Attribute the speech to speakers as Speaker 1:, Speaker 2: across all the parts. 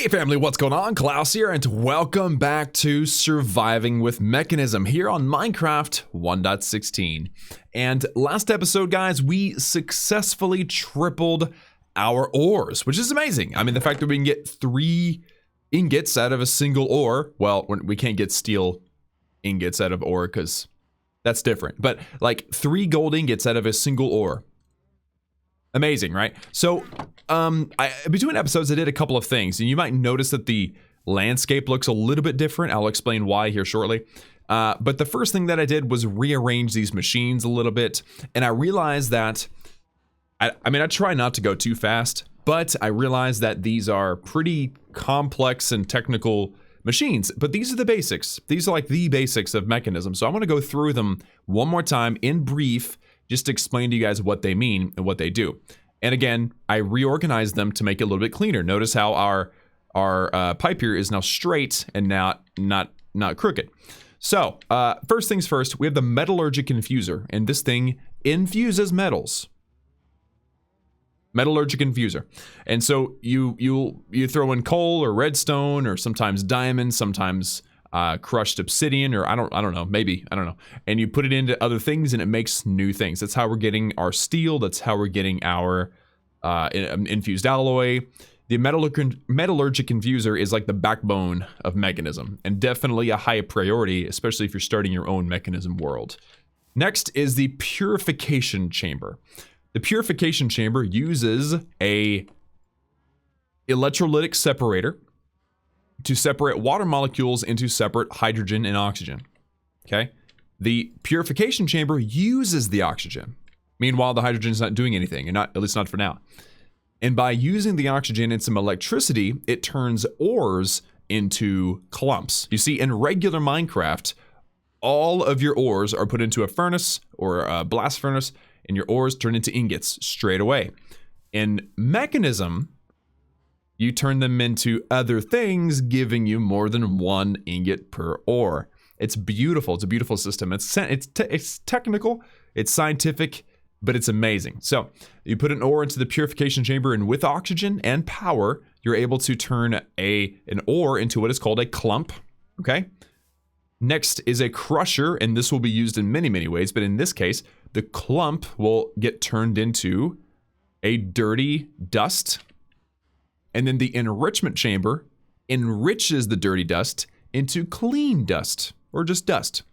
Speaker 1: Hey family, what's going on? Klaus here, and welcome back to Surviving with Mekanism here on Minecraft 1.16. And last episode, guys, we successfully tripled our ores, which is amazing. I mean, the fact that we can get 3 ingots out of a single ore. Well, we can't get steel ingots out of ore because that's different. But like 3 gold ingots out of a single ore. Amazing, right? So, between episodes, I did a couple of things, and you might notice that the landscape looks a little bit different. I'll explain why here shortly. But the first thing that I did was rearrange these machines a little bit, and I realized that, I try not to go too fast, but I realized that these are pretty complex and technical machines, but these are the basics. These are like the basics of Mekanism. So I'm going to go through them one more time in brief, just to explain to you guys what they mean and what they do. And again, I reorganized them to make it a little bit cleaner. Notice how our pipe here is now straight and not crooked. So first things first, we have the metallurgic infuser, and this thing infuses metals. Metallurgic infuser. And so you throw in coal or redstone or sometimes diamond, sometimes crushed obsidian, or I don't know, maybe, I don't know. And you put it into other things and it makes new things. That's how we're getting our steel. That's how we're getting our infused alloy. The metallurgic infuser is like the backbone of Mekanism, and definitely a high priority, especially if you're starting your own Mekanism world. Next is the purification chamber. The purification chamber uses a electrolytic separator to separate water molecules into separate hydrogen and oxygen. Okay? The purification chamber uses the oxygen. Meanwhile, the hydrogen is not doing anything, and at least not for now. And by using the oxygen and some electricity, it turns ores into clumps. You see, in regular Minecraft, all of your ores are put into a furnace or a blast furnace, and your ores turn into ingots straight away. In Mekanism, you turn them into other things, giving you more than 1 ingot per ore. It's beautiful. It's a beautiful system. It's technical, it's scientific, but it's amazing. So you put an ore into the purification chamber, and with oxygen and power, you're able to turn an ore into what is called a clump. Okay. Next is a crusher, and this will be used in many, many ways. But in this case, the clump will get turned into a dirty dust. And then the enrichment chamber enriches the dirty dust into clean dust, or just dust.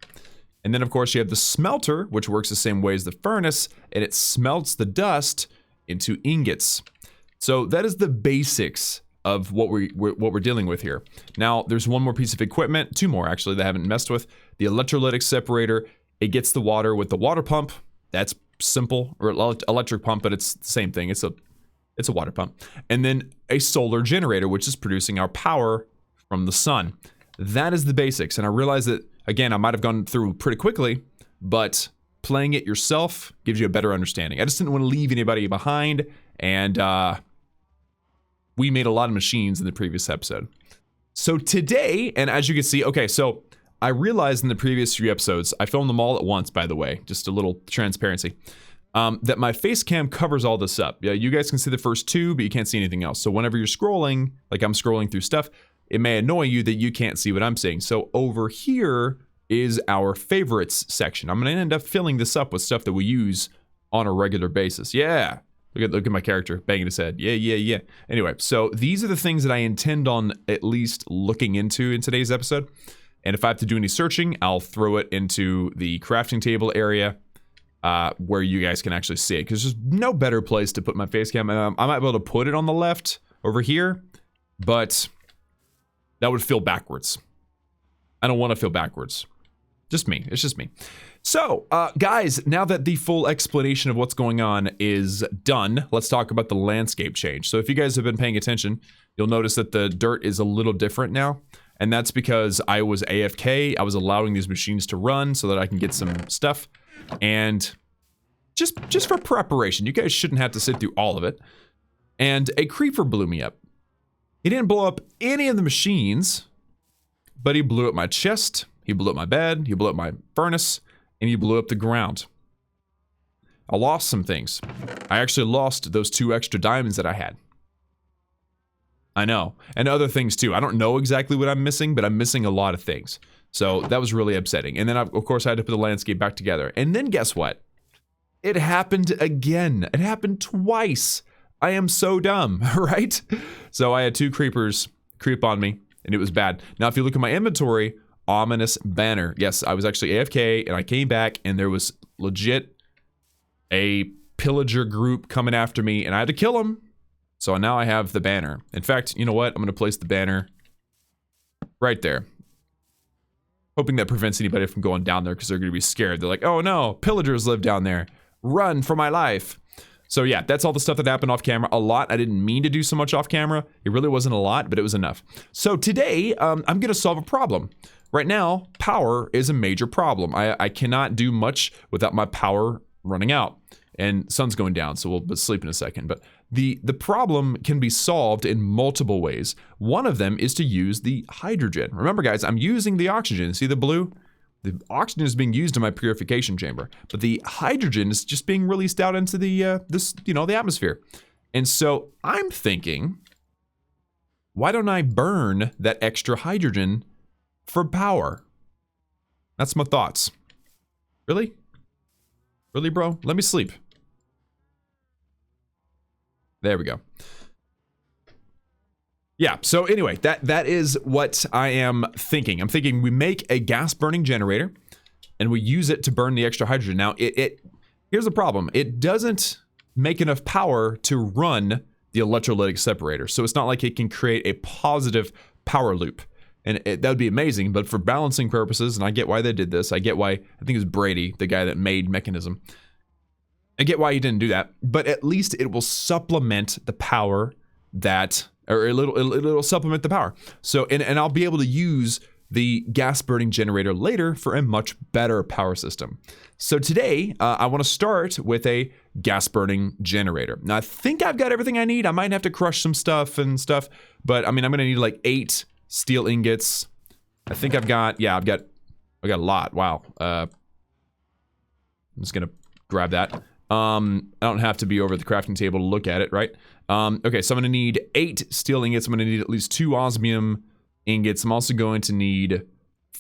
Speaker 1: And then, of course, you have the smelter, which works the same way as the furnace, and it smelts the dust into ingots. So that is the basics of what we're dealing with here. Now, there's one more piece of equipment, 2 more actually, that I haven't messed with. The electrolytic separator, it gets the water with the water pump. That's simple, or electric pump, but it's the same thing. It's a water pump. And then a solar generator, which is producing our power from the sun. That is the basics. And I realize that, again, I might have gone through pretty quickly, but playing it yourself gives you a better understanding. I just didn't want to leave anybody behind, and we made a lot of machines in the previous episode. So today, and as you can see, okay, so I realized in the previous few episodes, I filmed them all at once, by the way, just a little transparency. That my face cam covers all this up. Yeah, you guys can see the first 2, but you can't see anything else. So whenever you're scrolling, like I'm scrolling through stuff, it may annoy you that you can't see what I'm seeing. So over here is our favorites section. I'm going to end up filling this up with stuff that we use on a regular basis. Yeah. Look at my character banging his head. Yeah. Anyway, so these are the things that I intend on at least looking into in today's episode. And if I have to do any searching, I'll throw it into the crafting table area, where you guys can actually see it, because there's no better place to put my face cam. I might be able to put it on the left over here, but that would feel backwards. I don't want to feel backwards. Just me. It's just me. So, guys, now that the full explanation of what's going on is done, let's talk about the landscape change. So if you guys have been paying attention, you'll notice that the dirt is a little different now. And that's because I was AFK. I was allowing these machines to run so that I can get some stuff. And just for preparation, you guys shouldn't have to sit through all of it. And a creeper blew me up. He didn't blow up any of the machines, but he blew up my chest, he blew up my bed, he blew up my furnace, and he blew up the ground. I lost some things. I actually lost those 2 extra diamonds that I had. I know. And other things too. I don't know exactly what I'm missing, but I'm missing a lot of things. So that was really upsetting. And then, of course, I had to put the landscape back together. And then guess what? It happened again. It happened twice. I am so dumb, right? So I had 2 creepers creep on me, and it was bad. Now, if you look at my inventory, ominous banner. Yes, I was actually AFK, and I came back, and there was legit a pillager group coming after me, and I had to kill them. So now I have the banner. In fact, you know what? I'm going to place the banner right there. Hoping that prevents anybody from going down there because they're going to be scared. They're like, oh no, pillagers live down there. Run for my life. So yeah, that's all the stuff that happened off camera. A lot. I didn't mean to do so much off camera. It really wasn't a lot, but it was enough. So today, I'm going to solve a problem. Right now, power is a major problem. I cannot do much without my power running out. And sun's going down, so we'll sleep in a second. But the problem can be solved in multiple ways. One of them is to use the hydrogen. Remember, guys, I'm using the oxygen. See the blue? The oxygen is being used in my purification chamber, but the hydrogen is just being released out into the the atmosphere. And so I'm thinking, why don't I burn that extra hydrogen for power? That's my thoughts. Really? Really, bro? Let me sleep. There we go. Yeah, so anyway, that is what I am thinking. I'm thinking we make a gas burning generator and we use it to burn the extra hydrogen. Now, here's the problem. It doesn't make enough power to run the electrolytic separator. So it's not like it can create a positive power loop. And that would be amazing, but for balancing purposes, and I get why they did this. I get why, I think it was Brady, the guy that made Mekanism. I get why he didn't do that, but at least it will supplement the power that, or it'll supplement the power. So, and I'll be able to use the gas burning generator later for a much better power system. So today, I want to start with a gas burning generator. Now, I think I've got everything I need. I might have to crush some stuff, but I mean, I'm going to need like 8 steel ingots. I think I've got a lot. Wow. I'm just going to grab that. I don't have to be over the crafting table to look at it, right? Okay, so I'm going to need 8 steel ingots. I'm going to need at least 2 osmium ingots. I'm also going to need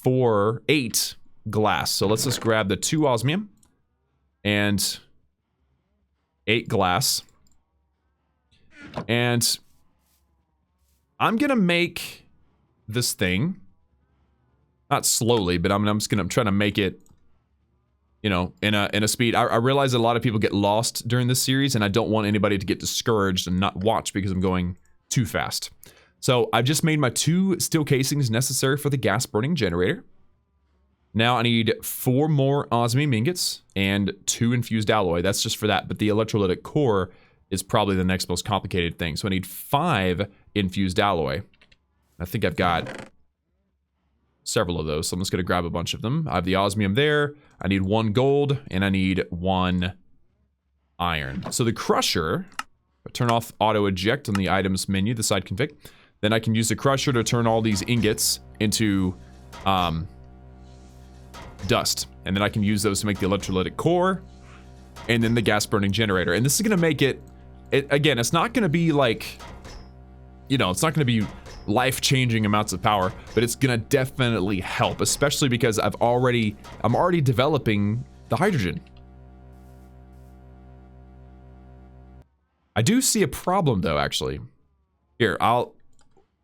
Speaker 1: 8 glass. So let's just grab the 2 osmium and 8 glass. And I'm going to make this thing, not slowly, but I'm trying to make it, you know, in a speed. I realize that a lot of people get lost during this series, and I don't want anybody to get discouraged and not watch because I'm going too fast. So I've just made my 2 steel casings necessary for the gas burning generator. Now I need 4 more osmium ingots and 2 infused alloy. That's just for that, but the electrolytic core is probably the next most complicated thing. So I need 5 infused alloy. I think I've got several of those, so I'm just going to grab a bunch of them. I have the osmium there. I need 1 gold, and I need 1 iron. So the crusher, turn off auto eject on the items menu, the side config. Then I can use the crusher to turn all these ingots into dust. And then I can use those to make the electrolytic core, and then the gas burning generator. And this is going to make it, again, it's not going to be like, you know, it's not going to be life-changing amounts of power, but it's gonna definitely help, especially because I'm already developing the hydrogen. I do see a problem though, actually. Here,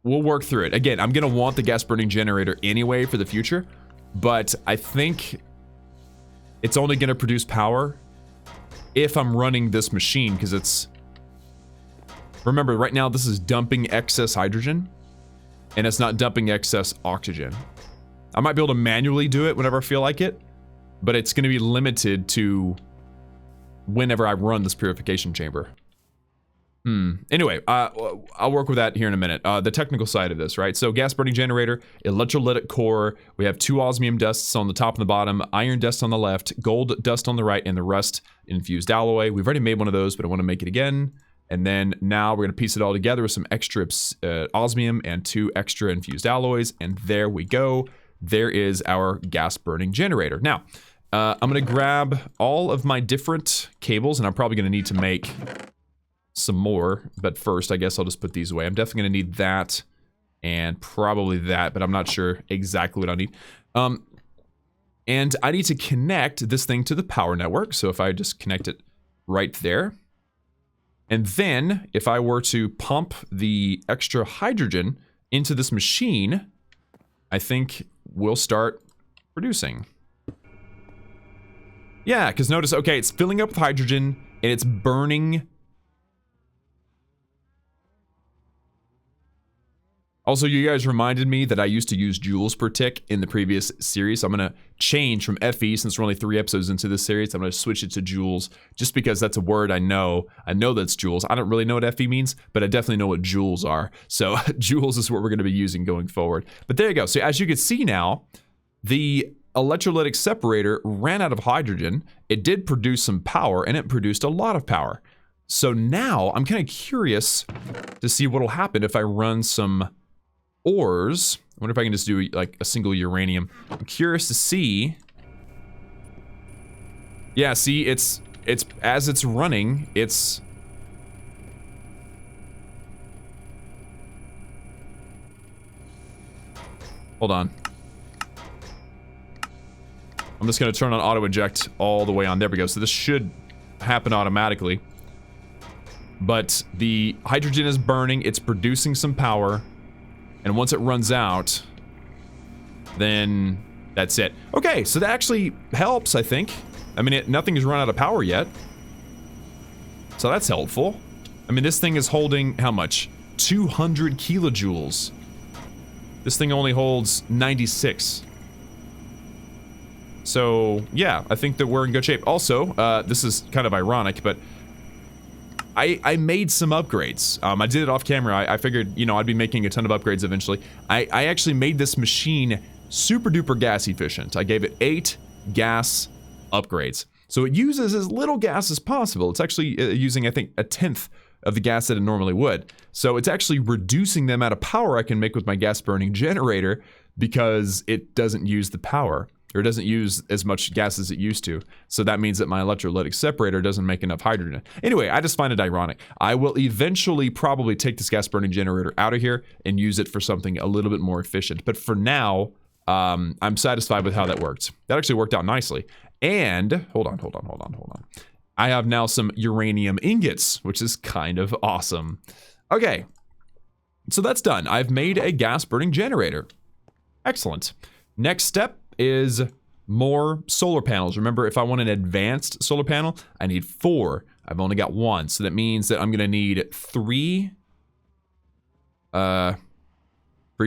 Speaker 1: we'll work through it. Again, I'm gonna want the gas burning generator anyway for the future, but I think it's only gonna produce power if I'm running this machine, because it's, remember, right now this is dumping excess hydrogen, and it's not dumping excess oxygen. I might be able to manually do it whenever I feel like it, but it's going to be limited to whenever I run this purification chamber. Anyway, I'll work with that here in a minute. The technical side of this, right? So gas burning generator, electrolytic core. We have 2 osmium dusts on the top and the bottom, iron dust on the left, gold dust on the right, and the rest infused alloy. We've already made one of those, but I want to make it again. And then now we're going to piece it all together with some extra osmium and 2 extra infused alloys. And there we go. There is our gas burning generator. Now, I'm going to grab all of my different cables, and I'm probably going to need to make some more, but first I guess I'll just put these away. I'm definitely gonna need that and probably that, but I'm not sure exactly what I need. And I need to connect this thing to the power network. So if I just connect it right there, and then if I were to pump the extra hydrogen into this machine, I think we'll start producing. Yeah, because notice, okay, it's filling up with hydrogen and it's burning. Also, you guys reminded me that I used to use joules per tick in the previous series. I'm going to change from FE, since we're only 3 episodes into this series. I'm going to switch it to joules, just because that's a word I know. I know that's joules. I don't really know what FE means, but I definitely know what joules are. So joules is what we're going to be using going forward. But there you go. So as you can see now, the electrolytic separator ran out of hydrogen. It did produce some power, and it produced a lot of power. So now I'm kind of curious to see what will happen if I run some ores. I wonder if I can just do like a single uranium. I'm curious to see. Yeah, see, it's as it's running, it's hold on. I'm just gonna turn on auto eject all the way on. There we go. So this should happen automatically. But the hydrogen is burning, it's producing some power. And once it runs out, then that's it. Okay, so that actually helps, I think. I mean, nothing has run out of power yet. So that's helpful. I mean, this thing is holding, how much? 200 kilojoules. This thing only holds 96. So, yeah, I think that we're in good shape. Also, this is kind of ironic, but I made some upgrades. I did it off camera. I figured, you know, I'd be making a ton of upgrades eventually. I actually made this machine super duper gas efficient. I gave it 8 gas upgrades. So it uses as little gas as possible. It's actually using, I think, 1/10 of the gas that it normally would. So it's actually reducing the amount of power I can make with my gas burning generator because it doesn't use the power. Or it doesn't use as much gas as it used to. So that means that my electrolytic separator doesn't make enough hydrogen. Anyway, I just find it ironic. I will eventually probably take this gas burning generator out of here and use it for something a little bit more efficient. But for now, I'm satisfied with how that worked. That actually worked out nicely. And, hold on. I have now some uranium ingots, which is kind of awesome. Okay, so that's done. I've made a gas burning generator. Excellent. Next step is more solar panels. Remember, if I want an advanced solar panel, I need 4. I've only got 1, so that means that I'm gonna need 3 for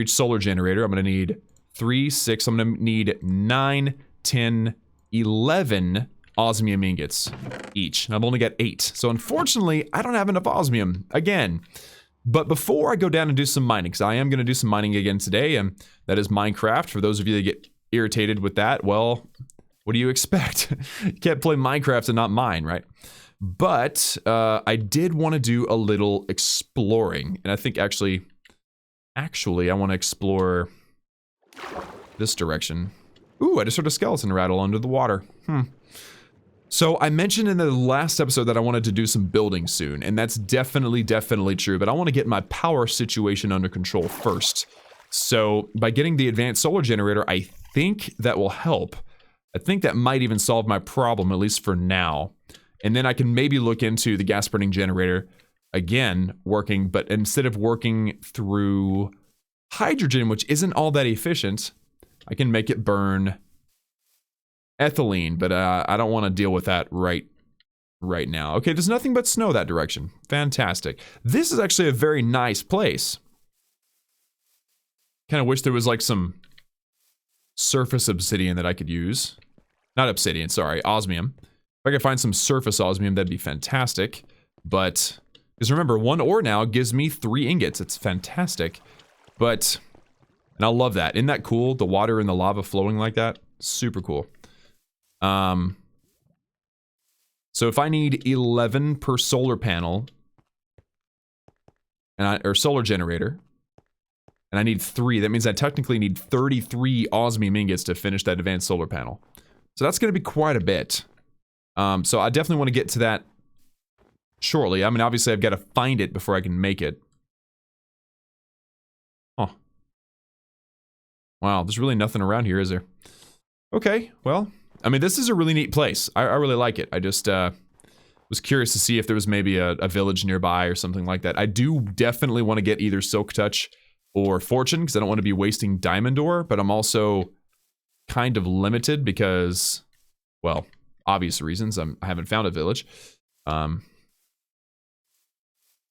Speaker 1: each solar generator. I'm gonna need 3, 6, I'm gonna need 9, 10, 11 osmium ingots each. And I've only got 8. So unfortunately, I don't have enough osmium again. But before I go down and do some mining, because I am gonna do some mining again today, and that is Minecraft. For those of you that get irritated with that, well, what do you expect? You can't play Minecraft and not mine, right? But I did want to do a little exploring, and I think actually I want to explore this direction. Ooh, I just heard a skeleton rattle under the water. So I mentioned in the last episode that I wanted to do some building soon, and that's definitely true, but I want to get my power situation under control first. So by getting the advanced solar generator, I think that will help. I think that might even solve my problem, at least for now. And then I can maybe look into the gas burning generator again, working, but instead of working through hydrogen, which isn't all that efficient, I can make it burn ethylene, but I don't want to deal with that right now. Okay, there's nothing but snow that direction. Fantastic. This is actually a very nice place. Kind of wish there was like some surface obsidian that I could use. Not obsidian, sorry, osmium. If I could find some surface osmium, that'd be fantastic. But, because remember, 1 ore now gives me 3 ingots. It's fantastic. But, and I love that. Isn't that cool? The water and the lava flowing like that? Super cool. So if I need 11 per solar panel, or solar generator, and I need 3, that means I technically need 33 osmium ingots to finish that advanced solar panel. So that's going to be quite a bit. So I definitely want to get to that shortly. I mean, obviously I've got to find it before I can make it. Huh. Wow, there's really nothing around here, is there? Okay, well, I mean, this is a really neat place. I really like it. I just was curious to see if there was maybe a village nearby or something like that. I do definitely want to get either Silk Touch or Fortune, because I don't want to be wasting Diamond Ore, but I'm also kind of limited because, well, obvious reasons. I haven't found a village.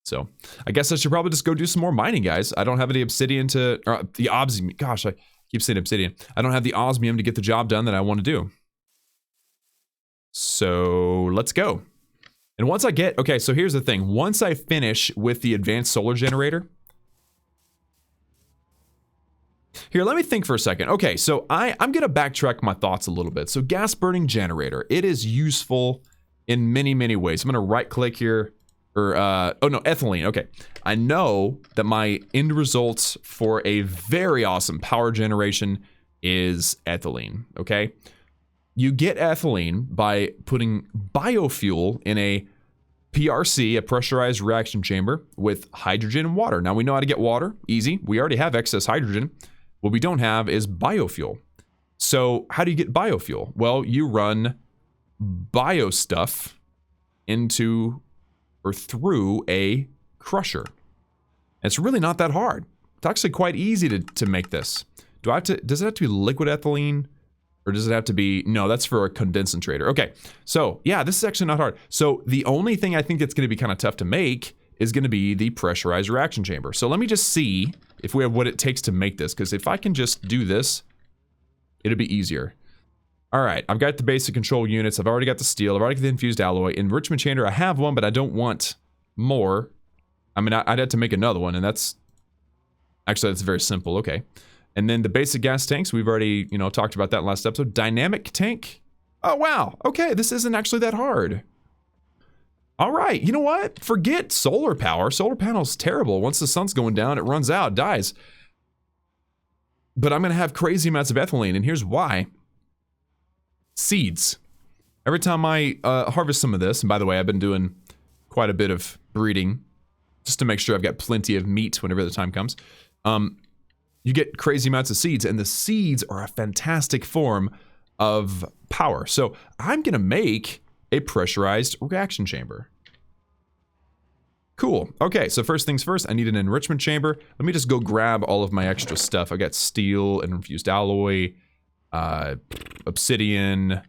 Speaker 1: So I guess I should probably just go do some more mining, guys. I don't have any obsidian to, or the osmium. Gosh, I keep saying obsidian. I don't have the osmium to get the job done that I want to do. So let's go. And once I get, okay, so here's the thing. Once I finish with the advanced solar generator. Here, let me think for a second. Okay, so I'm going to backtrack my thoughts a little bit. So gas burning generator, it is useful in many, many ways. I'm going to right click here. Or, oh no, ethylene, okay. I know that my end results for a very awesome power generation is ethylene, okay? You get ethylene by putting biofuel in a PRC, a pressurized reaction chamber, with hydrogen and water. Now we know how to get water, easy. We already have excess hydrogen. What we don't have is biofuel. So how do you get biofuel? Well, you run bio stuff into or through a crusher. It's really not that hard. It's actually quite easy to make this. Does it have to be liquid ethylene? Or does it have to be, no, that's for a condensator. Okay, so yeah, this is actually not hard. So the only thing I think that's gonna be kind of tough to make is gonna be the pressurized reaction chamber. So let me just see if we have what it takes to make this, because if I can just do this, it'll be easier. All right, I've got the basic control units. I've already got the steel. I've already got the infused alloy. Enrichment chamber, I have one, but I don't want more. I mean, I'd have to make another one, and that's very simple. Okay. And then the basic gas tanks, we've already, you know, talked about that last episode. Dynamic tank. Oh, wow. Okay, this isn't actually that hard. All right, you know what? Forget solar power. Solar panel's terrible. Once the sun's going down, it runs out, dies. But I'm going to have crazy amounts of ethylene, and here's why. Seeds. Every time I harvest some of this, and by the way, I've been doing quite a bit of breeding just to make sure I've got plenty of meat whenever the time comes. You get crazy amounts of seeds, and the seeds are a fantastic form of power. So I'm going to make a pressurized reaction chamber. Cool. Okay, so first things first, I need an enrichment chamber. Let me just go grab all of my extra stuff. I got steel and infused alloy, obsidian,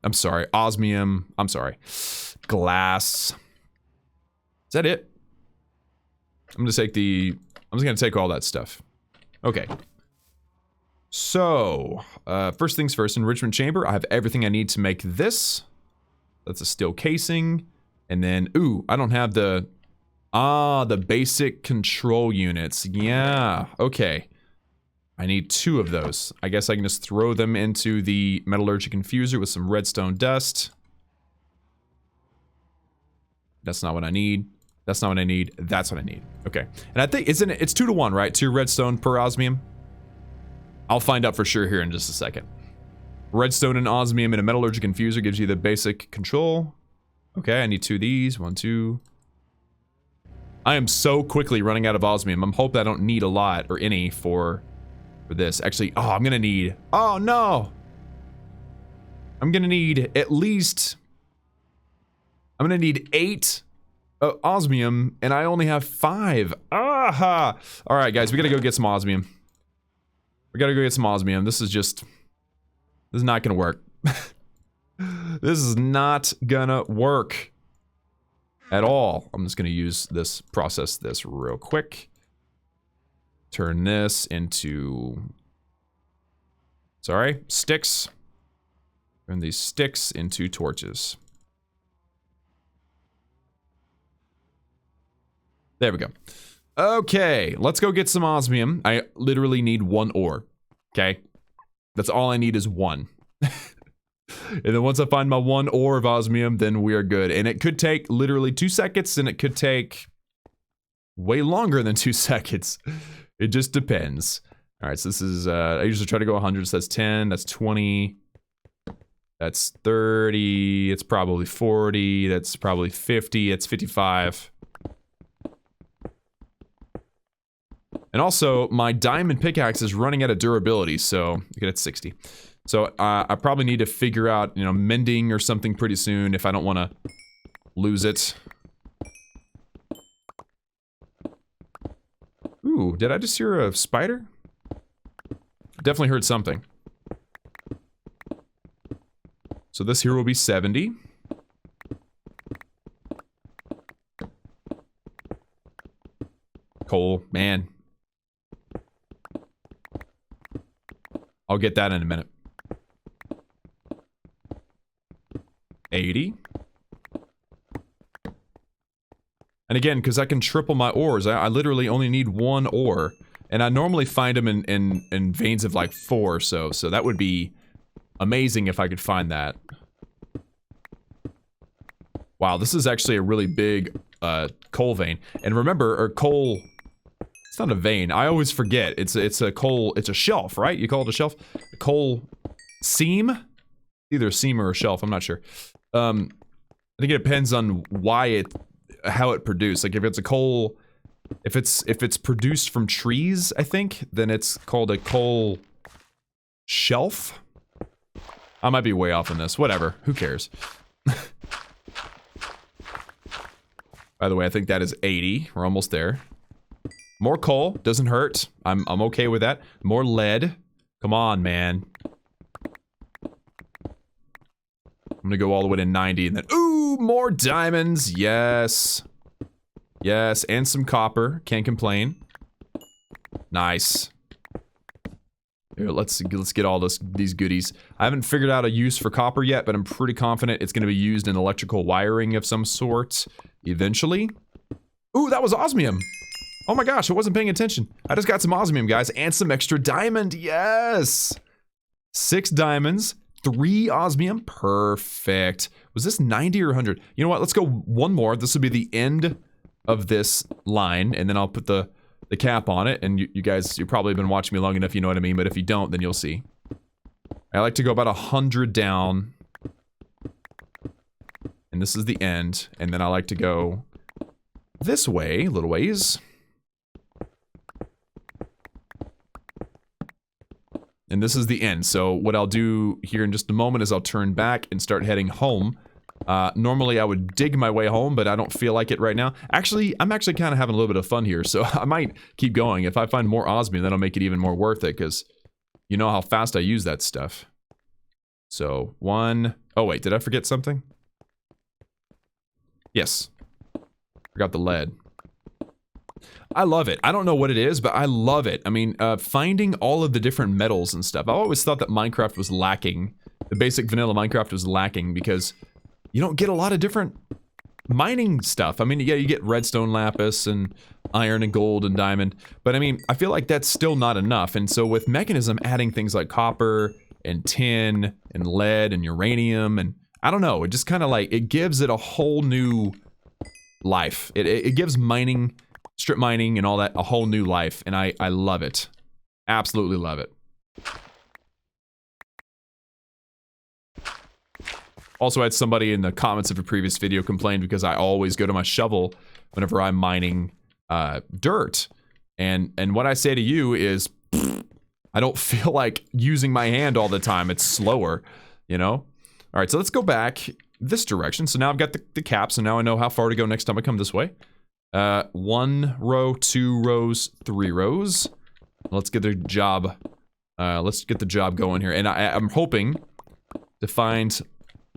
Speaker 1: osmium, glass. Is that it? I'm just gonna take all that stuff. Okay. So, first things first, enrichment chamber. I have everything I need to make this. That's a steel casing. And then, ooh, I don't have the basic control units. Yeah, okay. I need 2 of those. I guess I can just throw them into the metallurgic infuser with some redstone dust. That's not what I need. That's not what I need. That's what I need. Okay. And I think, it's 2 to 1, right? 2 redstone per osmium. I'll find out for sure here in just a second. Redstone and osmium in a metallurgic infuser gives you the basic control. Okay, I need 2 of these. 1, 2. I am so quickly running out of osmium. I'm hoping I don't need a lot or any for this. Actually, oh, I'm gonna need, oh no! I'm gonna need at least, I'm gonna need 8 osmium, and I only have 5. Aha! All right, guys, we gotta go get some osmium. We gotta go get some osmium. This is not gonna work. This is not gonna work at all. I'm just gonna process this real quick. Turn this into, sticks. Turn these sticks into torches. There we go. Okay, let's go get some osmium. I literally need 1 ore. Okay? That's all I need is 1. And then once I find my 1 ore of osmium, then we are good. And it could take literally 2 seconds, and it could take way longer than 2 seconds. It just depends. All right, so this is, I usually try to go 100, so that's 10, that's 20. That's 30. It's probably 40. That's probably 50. It's 55. And also, my diamond pickaxe is running out of durability, so you get it 60. So I probably need to figure out, mending or something pretty soon if I don't want to lose it. Ooh, did I just hear a spider? Definitely heard something. So this here will be 70. Coal, man. I'll get that in a minute. 80. And again, because I can triple my ores, I literally only need one ore. And I normally find them in veins of like 4 or so. So that would be amazing if I could find that. Wow, this is actually a really big coal vein. And remember, or coal... It's not a vein. I always forget. It's a coal... It's a shelf, right? You call it a shelf? A coal seam? Either a seam or a shelf. I'm not sure. I think it depends on how it produced. Like if it's a coal... If it's produced from trees, I think, then it's called a coal shelf. I might be way off on this. Whatever. Who cares? By the way, I think that is 80. We're almost there. More coal. Doesn't hurt. I'm okay with that. More lead. Come on, man. I'm gonna go all the way to 90 and then... Ooh! More diamonds! Yes. Yes, and some copper. Can't complain. Nice. Here, let's get all these goodies. I haven't figured out a use for copper yet, but I'm pretty confident it's going to be used in electrical wiring of some sort eventually. Ooh, that was osmium. Oh my gosh, I wasn't paying attention. I just got some osmium, guys, and some extra diamond. Yes. 6 diamonds, 3 osmium. Perfect. Was this 90 or 100? You know what? Let's go one more. This will be the end of this line, and then I'll put the cap on it, and you guys, you've probably been watching me long enough, you know what I mean, but if you don't, then you'll see. I like to go about 100 down, and this is the end, and then I like to go this way, a little ways. And this is the end, so what I'll do here in just a moment is I'll turn back and start heading home. Normally I would dig my way home, but I don't feel like it right now. Actually, I'm actually kind of having a little bit of fun here, so I might keep going. If I find more osmium, that'll make it even more worth it, because you know how fast I use that stuff. So, 1... Oh wait, did I forget something? Yes. Forgot the lead. I love it. I don't know what it is, but I love it. I mean, finding all of the different metals and stuff. I always thought that Minecraft was lacking. The basic vanilla Minecraft was lacking because you don't get a lot of different mining stuff. I mean, yeah, you get redstone, lapis, and iron and gold and diamond. But I mean, I feel like that's still not enough. And so with Mekanism adding things like copper and tin and lead and uranium and I don't know, it just kind of like, it gives it a whole new life. It gives mining, strip mining and all that a whole new life. And I love it. Absolutely love it. Also had somebody in the comments of a previous video complained because I always go to my shovel whenever I'm mining dirt. And what I say to you is, I don't feel like using my hand all the time. It's slower, you know? All right, so let's go back this direction. So now I've got the cap, so now I know how far to go next time I come this way. 1 row, 2 rows, 3 rows. Let's get the job. Let's get the job going here. And I'm hoping to find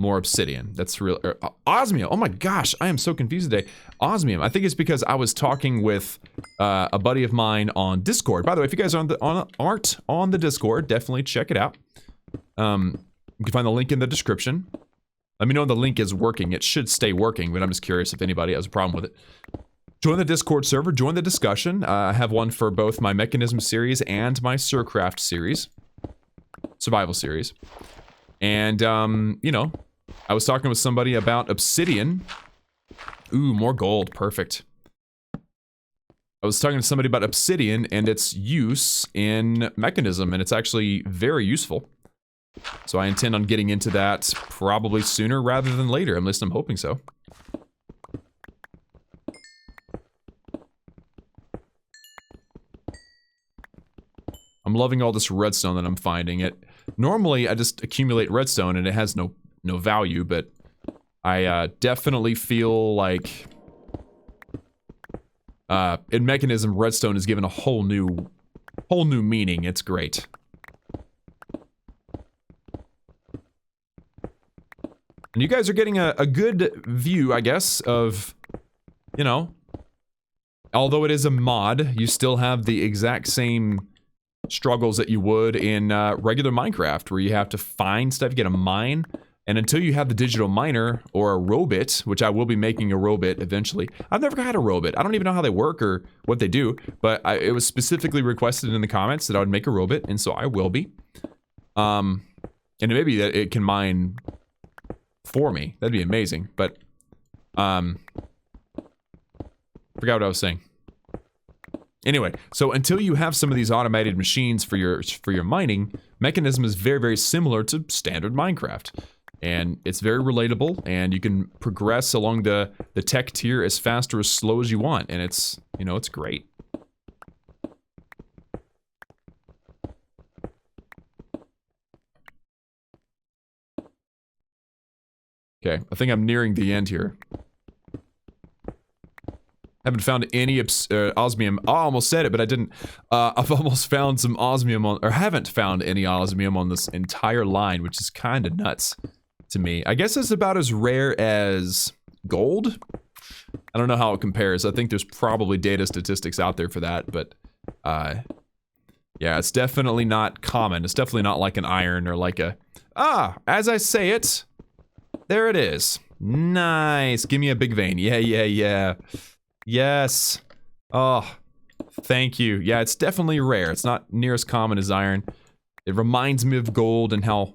Speaker 1: more obsidian. That's real. Osmium. Oh my gosh, I am so confused today. Osmium. I think it's because I was talking with a buddy of mine on Discord. By the way, if you guys aren't on the Discord, definitely check it out. You can find the link in the description. Let me know when the link is working. It should stay working, but I'm just curious if anybody has a problem with it. Join the Discord server. Join the discussion. I have one for both my Mekanism series and my Surcraft series. Survival series. And, you know, I was talking with somebody about obsidian. Ooh, more gold. Perfect. I was talking to somebody about obsidian and its use in Mekanism, and it's actually very useful. So I intend on getting into that probably sooner rather than later, at least I'm hoping so. I'm loving all this redstone that I'm finding. Normally I just accumulate redstone and it has no value, but I definitely feel like in Mechanism, redstone is given a whole new meaning. It's great. And you guys are getting a good view, I guess, of, you know, although it is a mod, you still have the exact same struggles that you would in regular Minecraft, where you have to find stuff, get a mine, and until you have the digital miner or a robot, which I will be making a robot eventually. I've never had a robot. I don't even know how they work or what they do, but it was specifically requested in the comments that I would make a robot, and so I will be. And maybe that it can mine for me. That'd be amazing, but forgot what I was saying. Anyway, so until you have some of these automated machines for your mining, Mechanism is very, very similar to standard Minecraft. And it's very relatable, and you can progress along the tech tier as fast or as slow as you want, and it's, you know, it's great. Okay, I think I'm nearing the end here. Haven't found any osmium. Oh, I almost said it, but I didn't. I've almost found some osmium on, or haven't found any osmium on this entire line, which is kind of nuts to me. I guess it's about as rare as gold. I don't know how it compares. I think there's probably data statistics out there for that, but yeah, it's definitely not common. It's definitely not like an iron or like a, as I say it, there it is. Nice. Give me a big vein. Yeah, yeah, yeah. Yes. Oh, thank you. Yeah, it's definitely rare. It's not near as common as iron. It reminds me of gold and how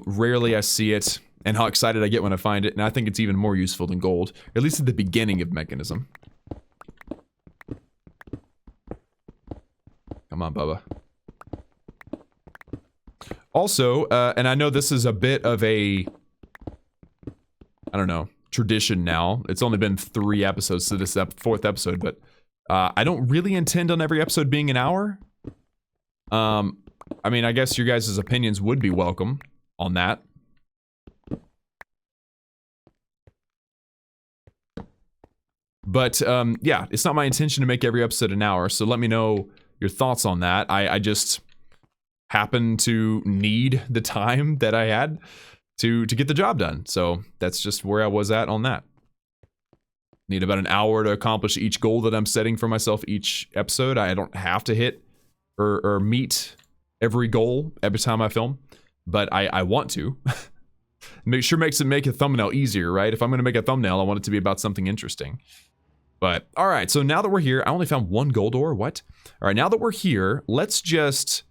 Speaker 1: rarely I see it and how excited I get when I find it. And I think it's even more useful than gold, at least at the beginning of Mechanism. Come on, Bubba. Also, and I know this is a bit of a, I don't know, tradition now. It's only been 3 episodes to this 4th episode, but I don't really intend on every episode being an hour. I mean, I guess your guys' opinions would be welcome on that. But yeah, it's not my intention to make every episode an hour, so let me know your thoughts on that. I just happen to need the time that I had to get the job done. So that's just where I was at on that. Need about an hour to accomplish each goal that I'm setting for myself each episode. I don't have to hit or meet every goal every time I film, but I want to. Make a thumbnail easier, right? If I'm gonna make a thumbnail, I want it to be about something interesting. But all right, so now that we're here, I only found 1 gold ore. What? All right, now that we're here, let's just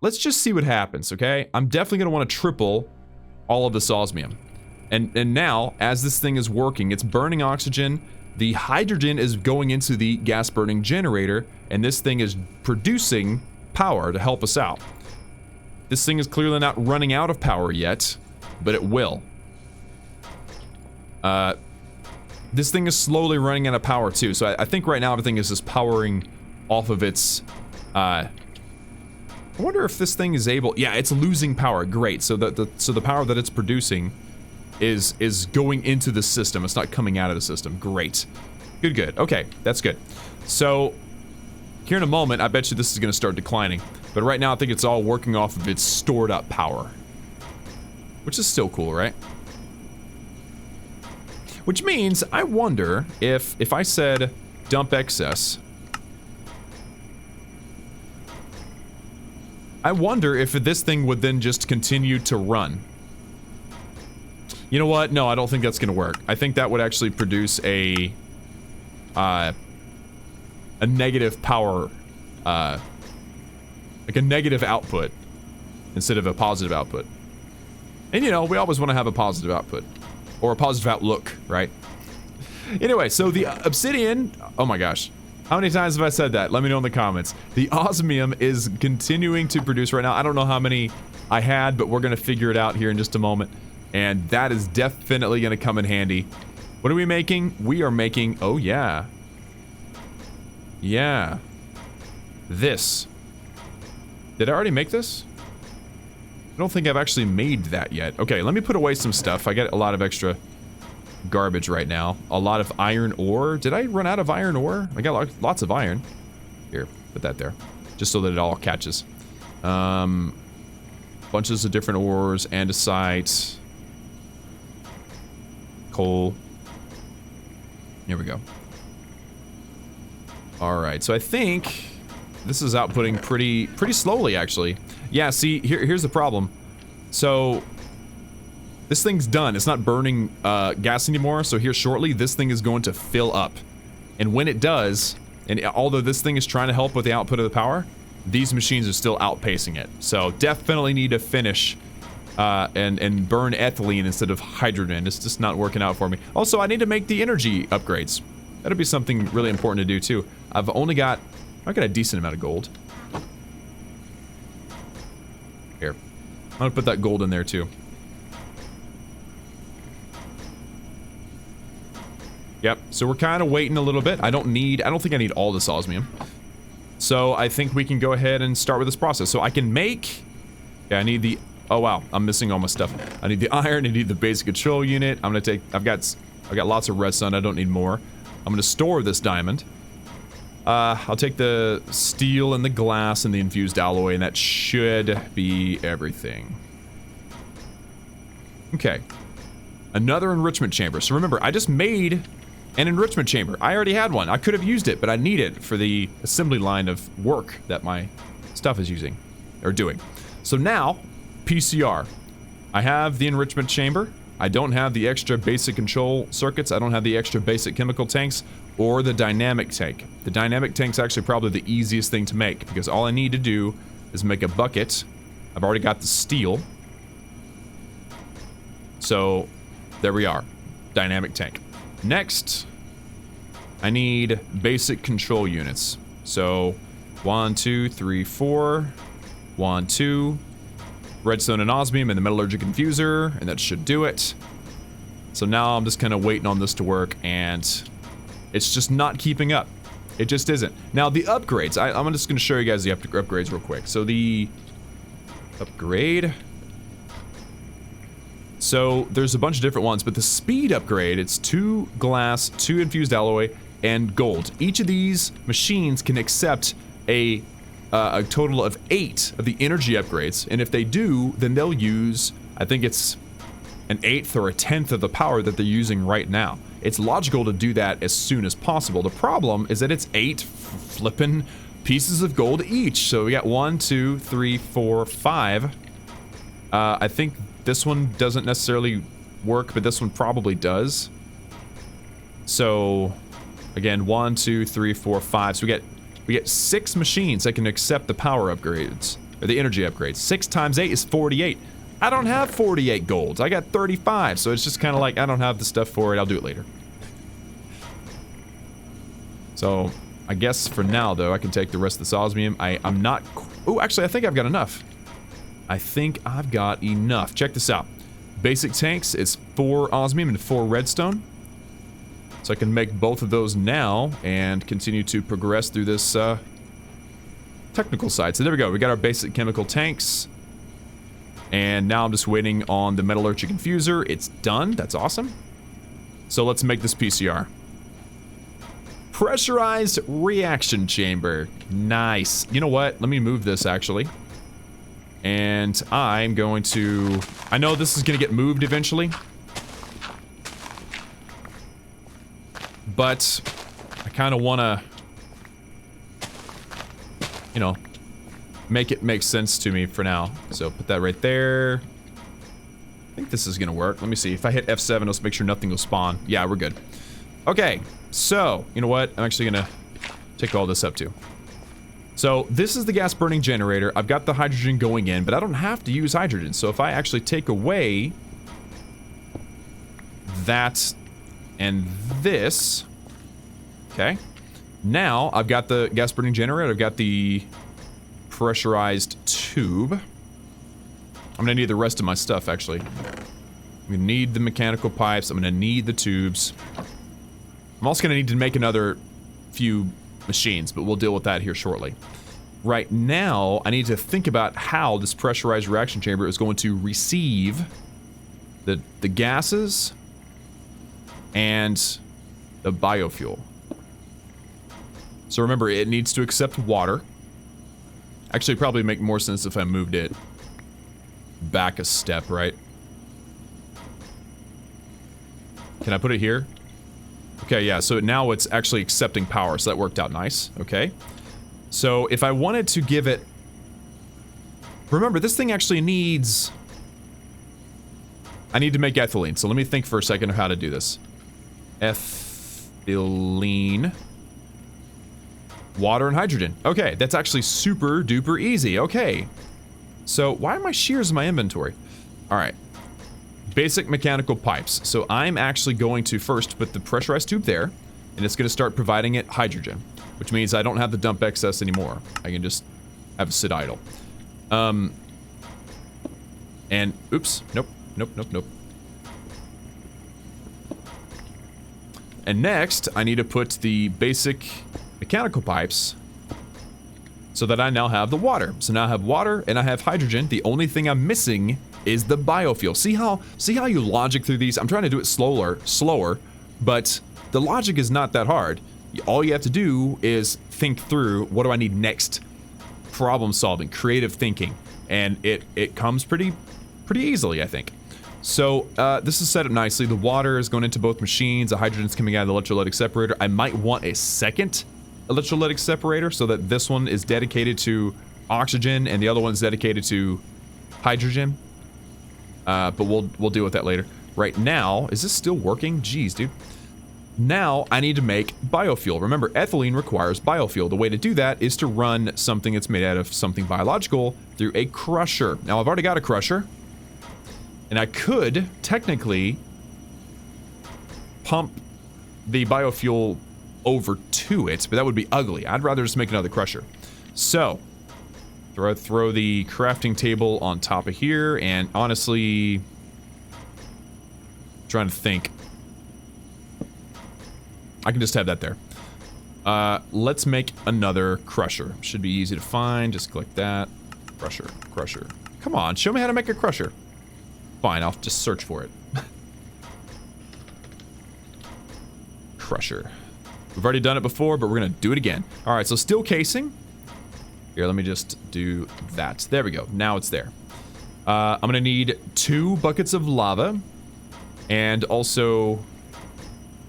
Speaker 1: see what happens, okay? I'm definitely gonna want to triple all of this osmium. And now, as this thing is working, it's burning oxygen, the hydrogen is going into the gas burning generator, and this thing is producing power to help us out. This thing is clearly not running out of power yet, but it will. This thing is slowly running out of power too, so I think right now everything is just powering off of its, I wonder if this thing is able, yeah, it's losing power, great, so the power that it's producing is going into the system, it's not coming out of the system, great. Good, okay, that's good. So, here in a moment, I bet you this is gonna start declining, but right now I think it's all working off of its stored up power. Which is still cool, right? Which means, I wonder if I said dump excess, I wonder if this thing would then just continue to run. You know what? No, I don't think that's gonna work. I think that would actually produce a negative power, like a negative output instead of a positive output. And you know, we always want to have a positive output. Or a positive outlook, right? Anyway, so the obsidian, oh my gosh. How many times have I said that? Let me know in the comments. The osmium is continuing to produce right now. I don't know how many I had, but we're going to figure it out here in just a moment. And that is definitely going to come in handy. What are we making? We are making... Oh, yeah. Yeah. This. Did I already make this? I don't think I've actually made that yet. Okay, let me put away some stuff. I got a lot of extra garbage right now. A lot of iron ore. Did I run out of iron ore? I got lots of iron. Here, put that there. Just so that it all catches. Bunches of different ores, andesite, coal. Here we go. Alright, so I think this is outputting pretty slowly, actually. Yeah, see, here's the problem. So, this thing's done. It's not burning gas anymore, so here shortly, this thing is going to fill up. And when it does, and although this thing is trying to help with the output of the power, these machines are still outpacing it. So, definitely need to finish and burn ethylene instead of hydrogen. It's just not working out for me. Also, I need to make the energy upgrades. That'll be something really important to do, too. I've got a decent amount of gold. Here. I'm gonna put that gold in there, too. Yep, so we're kind of waiting a little bit. I don't think I need all this osmium. So I think we can go ahead and start with this process. So I can make... Yeah, I need the... Oh, wow, I'm missing all my stuff. I need the iron, I need the basic control unit. I'm gonna take... I've got lots of redstone, I don't need more. I'm gonna store this diamond. I'll take the steel and the glass and the infused alloy, and that should be everything. Okay. Another enrichment chamber. So remember, I just made an enrichment chamber. I already had one. I could have used it, but I need it for the assembly line of work that my stuff is using, or doing. So now, PCR. I have the enrichment chamber. I don't have the extra basic control circuits. I don't have the extra basic chemical tanks or the dynamic tank. The dynamic tank's actually probably the easiest thing to make because all I need to do is make a bucket. I've already got the steel. So, there we are. Dynamic tank. Next, I need basic control units. So, 1, 2, 3, 4. 1, 2. Redstone and osmium and the metallurgic infuser, and that should do it. So now I'm just kind of waiting on this to work, and it's just not keeping up. It just isn't. Now the upgrades, I'm just going to show you guys the upgrades real quick. So the upgrade. So there's a bunch of different ones, but the speed upgrade, it's 2 glass, 2 infused alloy, and gold. Each of these machines can accept a total of 8 of the energy upgrades, and if they do, then they'll use, I think it's an 1/8 or a 1/10 of the power that they're using right now. It's logical to do that as soon as possible. The problem is that it's 8 flippin' pieces of gold each. So we got 1, 2, 3, 4, 5. I think this one doesn't necessarily work, but this one probably does. So, again, 1, 2, 3, 4, 5. So we get 6 machines that can accept the power upgrades, or the energy upgrades. 6 times 8 is 48. I don't have 48 golds. I got 35, so it's just kind of like, I don't have the stuff for it. I'll do it later. So, I guess for now, though, I can take the rest of this osmium. I'm not... Oh, actually, I think I've got enough. I think I've got enough. Check this out. Basic tanks is 4 osmium and 4 redstone. So I can make both of those now and continue to progress through this technical side. So there we go. We got our basic chemical tanks. And now I'm just waiting on the metallurgic infuser. It's done. That's awesome. So let's make this PCR. Pressurized reaction chamber. Nice. You know what? Let me move this actually. And I'm going to... I know this is going to get moved eventually. But I kind of want to, you know, make it make sense to me for now. So put that right there. I think this is going to work. Let me see. If I hit F7, let's make sure nothing will spawn. Yeah, we're good. Okay, so, you know what? I'm actually going to take all this up too. So this is the gas burning generator. I've got the hydrogen going in, but I don't have to use hydrogen. So if I actually take away that and this, okay, Now, I've got the gas burning generator. I've got the pressurized tube. I'm gonna need the rest of my stuff, actually. I'm gonna need the mechanical pipes. I'm gonna need the tubes. I'm also gonna need to make another few machines, but we'll deal with that here shortly. Right now, I need to think about how this pressurized reaction chamber is going to receive the gases and the biofuel. So remember, it needs to accept water. Actually, it'd probably make more sense if I moved it back a step, right? Can I put it here? Okay, yeah, so now it's actually accepting power, so that worked out nice. Okay. So if I wanted to give it... Remember, this thing actually needs... I need to make ethylene, so let me think for a second of how to do this. Ethylene. Water and hydrogen. Okay, that's actually super duper easy. Okay. So why are my shears in my inventory? Alright. Basic mechanical pipes. So I'm actually going to first put the pressurized tube there, and it's going to start providing it hydrogen, which means I don't have to dump excess anymore. I can just have it sit idle. And, oops, nope. And next, I need to put the basic mechanical pipes so that I now have the water. So now I have water and I have hydrogen. The only thing I'm missing is the biofuel. See how you logic through these? I'm trying to do it slower, but the logic is not that hard. All you have to do is think through, what do I need next? Problem solving, creative thinking, and it comes pretty easily, I think. So this is set up nicely. The water is going into both machines. The hydrogen's coming out of the electrolytic separator. I might want a second electrolytic separator so that this one is dedicated to oxygen and the other one's dedicated to hydrogen. But we'll deal with that later. Right now, is this still working? Jeez, dude. Now I need to make biofuel. Remember, ethylene requires biofuel. The way to do that is to run something that's made out of something biological through a crusher. Now I've already got a crusher. And I could, technically, pump the biofuel over to it, but that would be ugly. I'd rather just make another crusher. So, throw the crafting table on top of here, and honestly, trying to think. I can just have that there. Let's make another crusher. Should be easy to find. Just click that. Crusher. Come on, show me how to make a crusher. Fine, I'll just search for it. Crusher. We've already done it before, but we're gonna do it again. Alright, so steel casing. Here, let me just do that. There we go. Now it's there. I'm gonna need 2 buckets of lava. And also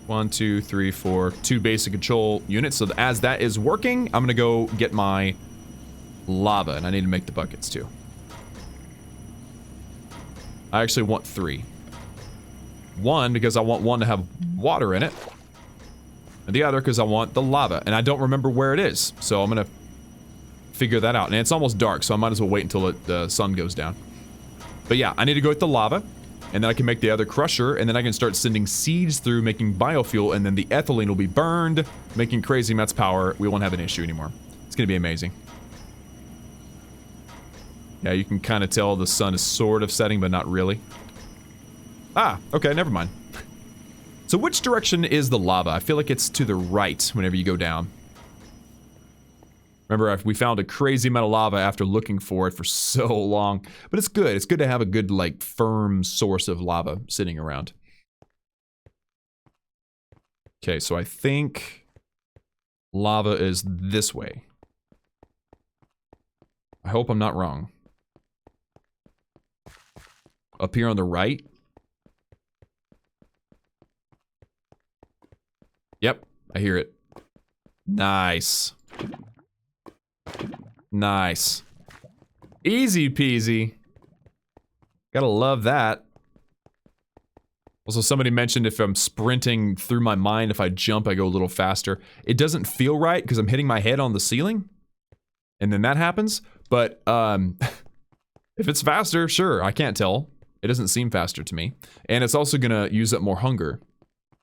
Speaker 1: 1, 2, 3, 4, 2 basic control units. So as that is working, I'm gonna go get my lava. And I need to make the buckets too. I actually want 3. 1, because I want one to have water in it. And the other, because I want the lava. And I don't remember where it is. So I'm going to figure that out. And it's almost dark, so I might as well wait until the sun goes down. But yeah, I need to go with the lava. And then I can make the other crusher. And then I can start sending seeds through, making biofuel. And then the ethylene will be burned, making crazy amounts of power. We won't have an issue anymore. It's going to be amazing. Yeah, you can kind of tell the sun is sort of setting, but not really. Ah, okay, never mind. So which direction is the lava? I feel like it's to the right whenever you go down. Remember, we found a crazy amount of lava after looking for it for so long. But it's good. It's good to have a good, like, firm source of lava sitting around. Okay, so I think lava is this way. I hope I'm not wrong. Up here on the right? Yep, I hear it. Nice. Nice. Easy peasy. Gotta love that. Also, somebody mentioned if I'm sprinting through my mind, if I jump, I go a little faster. It doesn't feel right because I'm hitting my head on the ceiling. And then that happens. But, if it's faster, sure, I can't tell. It doesn't seem faster to me. And it's also gonna use up more hunger.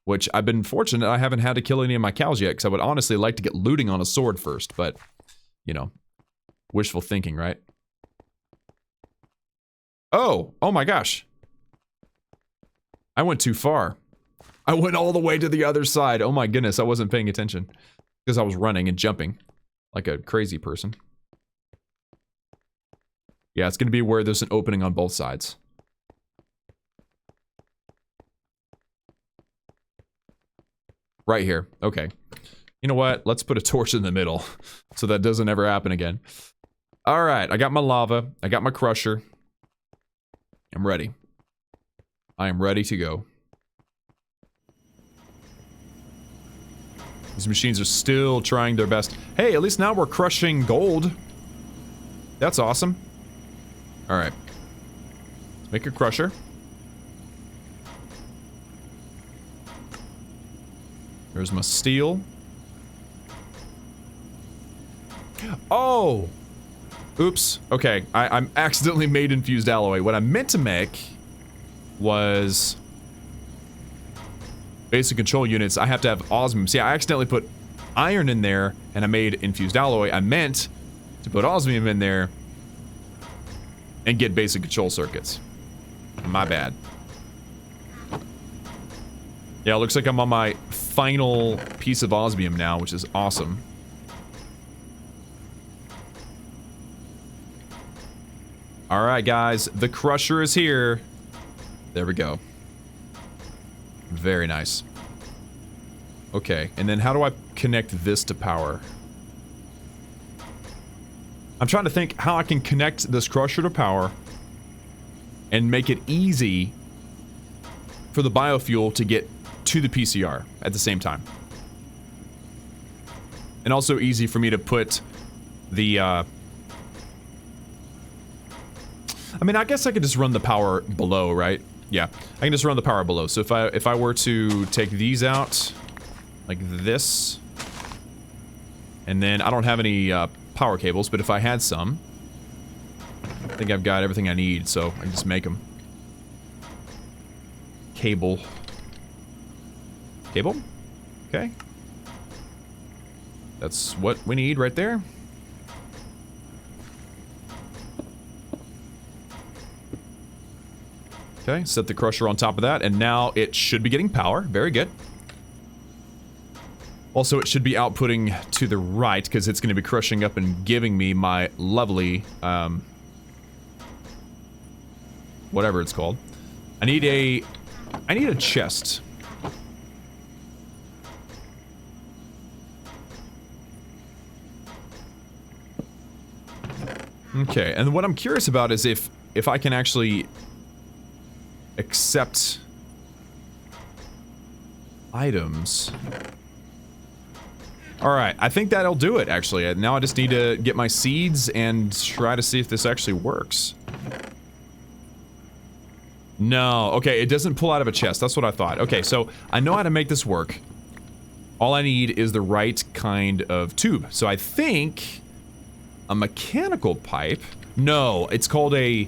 Speaker 1: which I've been fortunate I haven't had to kill any of my cows yet, because I would honestly like to get looting on a sword first, but, you know, wishful thinking, right? Oh my gosh. I went too far. I went all the way to the other side. Oh my goodness, I wasn't paying attention. Because I was running and jumping like a crazy person. Yeah, it's going to be where there's an opening on both sides. Right here. Okay. You know what? Let's put a torch in the middle so that doesn't ever happen again. All right, I got my lava. I got my crusher. I'm ready. I am ready to go. These machines are still trying their best. Hey, at least now we're crushing gold. That's awesome. All right. Let's make a crusher. There's my steel. Oh! Oops. Okay, I'm accidentally made infused alloy. What I meant to make was basic control units. I have to have osmium. See, I accidentally put iron in there and I made infused alloy. I meant to put osmium in there and get basic control circuits. My bad. Yeah, it looks like I'm on my final piece of osmium now, which is awesome. Alright guys, the crusher is here. There we go. Very nice. Okay, and then how do I connect this to power? I'm trying to think how I can connect this crusher to power and make it easy for the biofuel to get to the PCR at the same time. And also easy for me to put the, I mean, I guess I could just run the power below, right? Yeah, I can just run the power below. So if I were to take these out, like this, and then I don't have any power cables, but if I had some, I think I've got everything I need, so I can just make them. Cable. Cable? Okay. That's what we need right there. Okay, set the crusher on top of that, and now it should be getting power. Very good. Also, it should be outputting to the right, because it's going to be crushing up and giving me my lovely, whatever it's called. I need a chest. Okay, and what I'm curious about is if I can actually accept items. Alright, I think that'll do it, actually. Now I just need to get my seeds and try to see if this actually works. No, okay, it doesn't pull out of a chest. That's what I thought. Okay, so I know how to make this work. All I need is the right kind of tube. So I think a mechanical pipe. No, it's called a...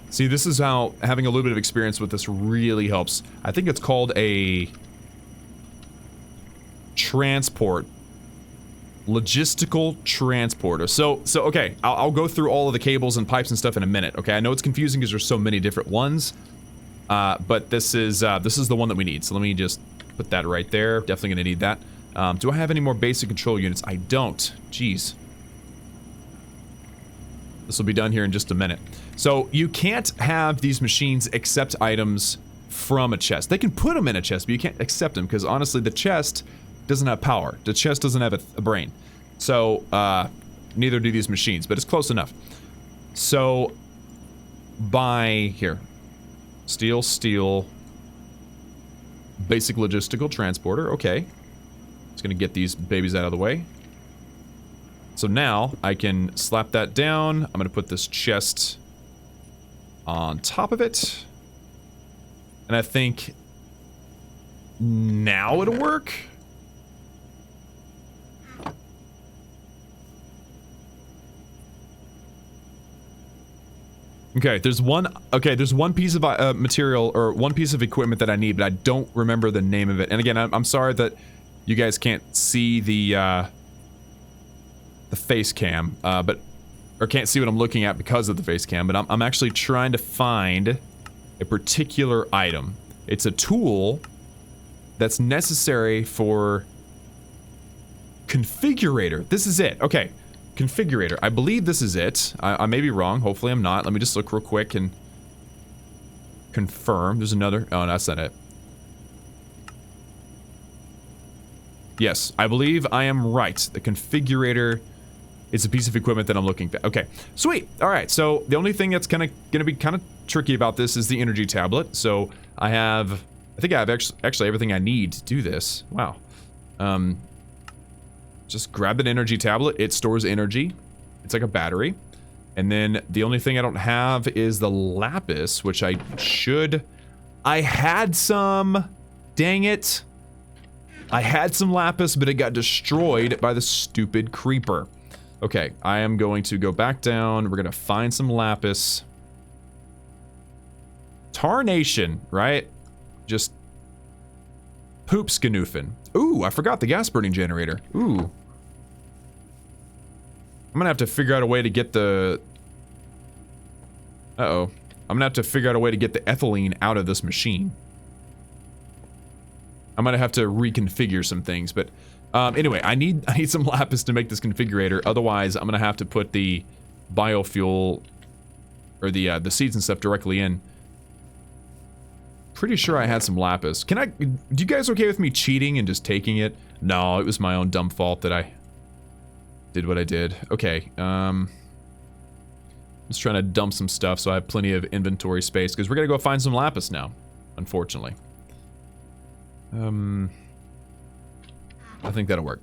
Speaker 1: See, this is how having a little bit of experience with this really helps. I think it's called a transport. Logistical transporter. So okay, I'll go through all of the cables and pipes and stuff in a minute, okay? I know it's confusing because there's so many different ones, but this is the one that we need. So let me just put that right there. Definitely gonna need that. Do I have any more basic control units? I don't. Jeez. This will be done here in just a minute. So you can't have these machines accept items from a chest. They can put them in a chest, but you can't accept them because honestly the chest doesn't have power. The chest doesn't have a brain. So neither do these machines, but it's close enough. So by here, steel, basic logistical transporter. Okay, it's gonna get these babies out of the way. So now I can slap that down. I'm gonna put this chest on top of it. And I think now it'll work. Okay, there's one piece of material or one piece of equipment that I need, but I don't remember the name of it. And again, I'm sorry that you guys can't see the face cam, or can't see what I'm looking at because of the face cam, but I'm actually trying to find a particular item. It's a tool that's necessary for configurator. This is it. Okay. Configurator. I believe this is it. I may be wrong. Hopefully I'm not. Let me just look real quick and confirm. There's another. Oh, that's not it. Yes, I believe I am right. The configurator is a piece of equipment that I'm looking for. Okay, sweet. All right, so the only thing that's gonna be kind of tricky about this is the energy tablet. So I think I have actually everything I need to do this. Wow. Just grab an energy tablet. It stores energy. It's like a battery. And then the only thing I don't have is the lapis, which I had some. Dang it. I had some lapis, but it got destroyed by the stupid creeper. Okay, I am going to go back down. We're going to find some lapis. Tarnation, right? Just poop skanoofin. Ooh, I forgot the gas burning generator. Ooh. I'm gonna have to figure out a way to get the... Uh-oh. I'm gonna have to figure out a way to get the ethylene out of this machine. I'm gonna have to reconfigure some things, but... anyway, I need some lapis to make this configurator. Otherwise, I'm gonna have to put the biofuel... or the seeds and stuff directly in. Pretty sure I had some lapis. Do you guys okay with me cheating and just taking it? No, it was my own dumb fault that I did what I did. Okay, just trying to dump some stuff so I have plenty of inventory space, because we're gonna go find some lapis now, unfortunately. I think that'll work.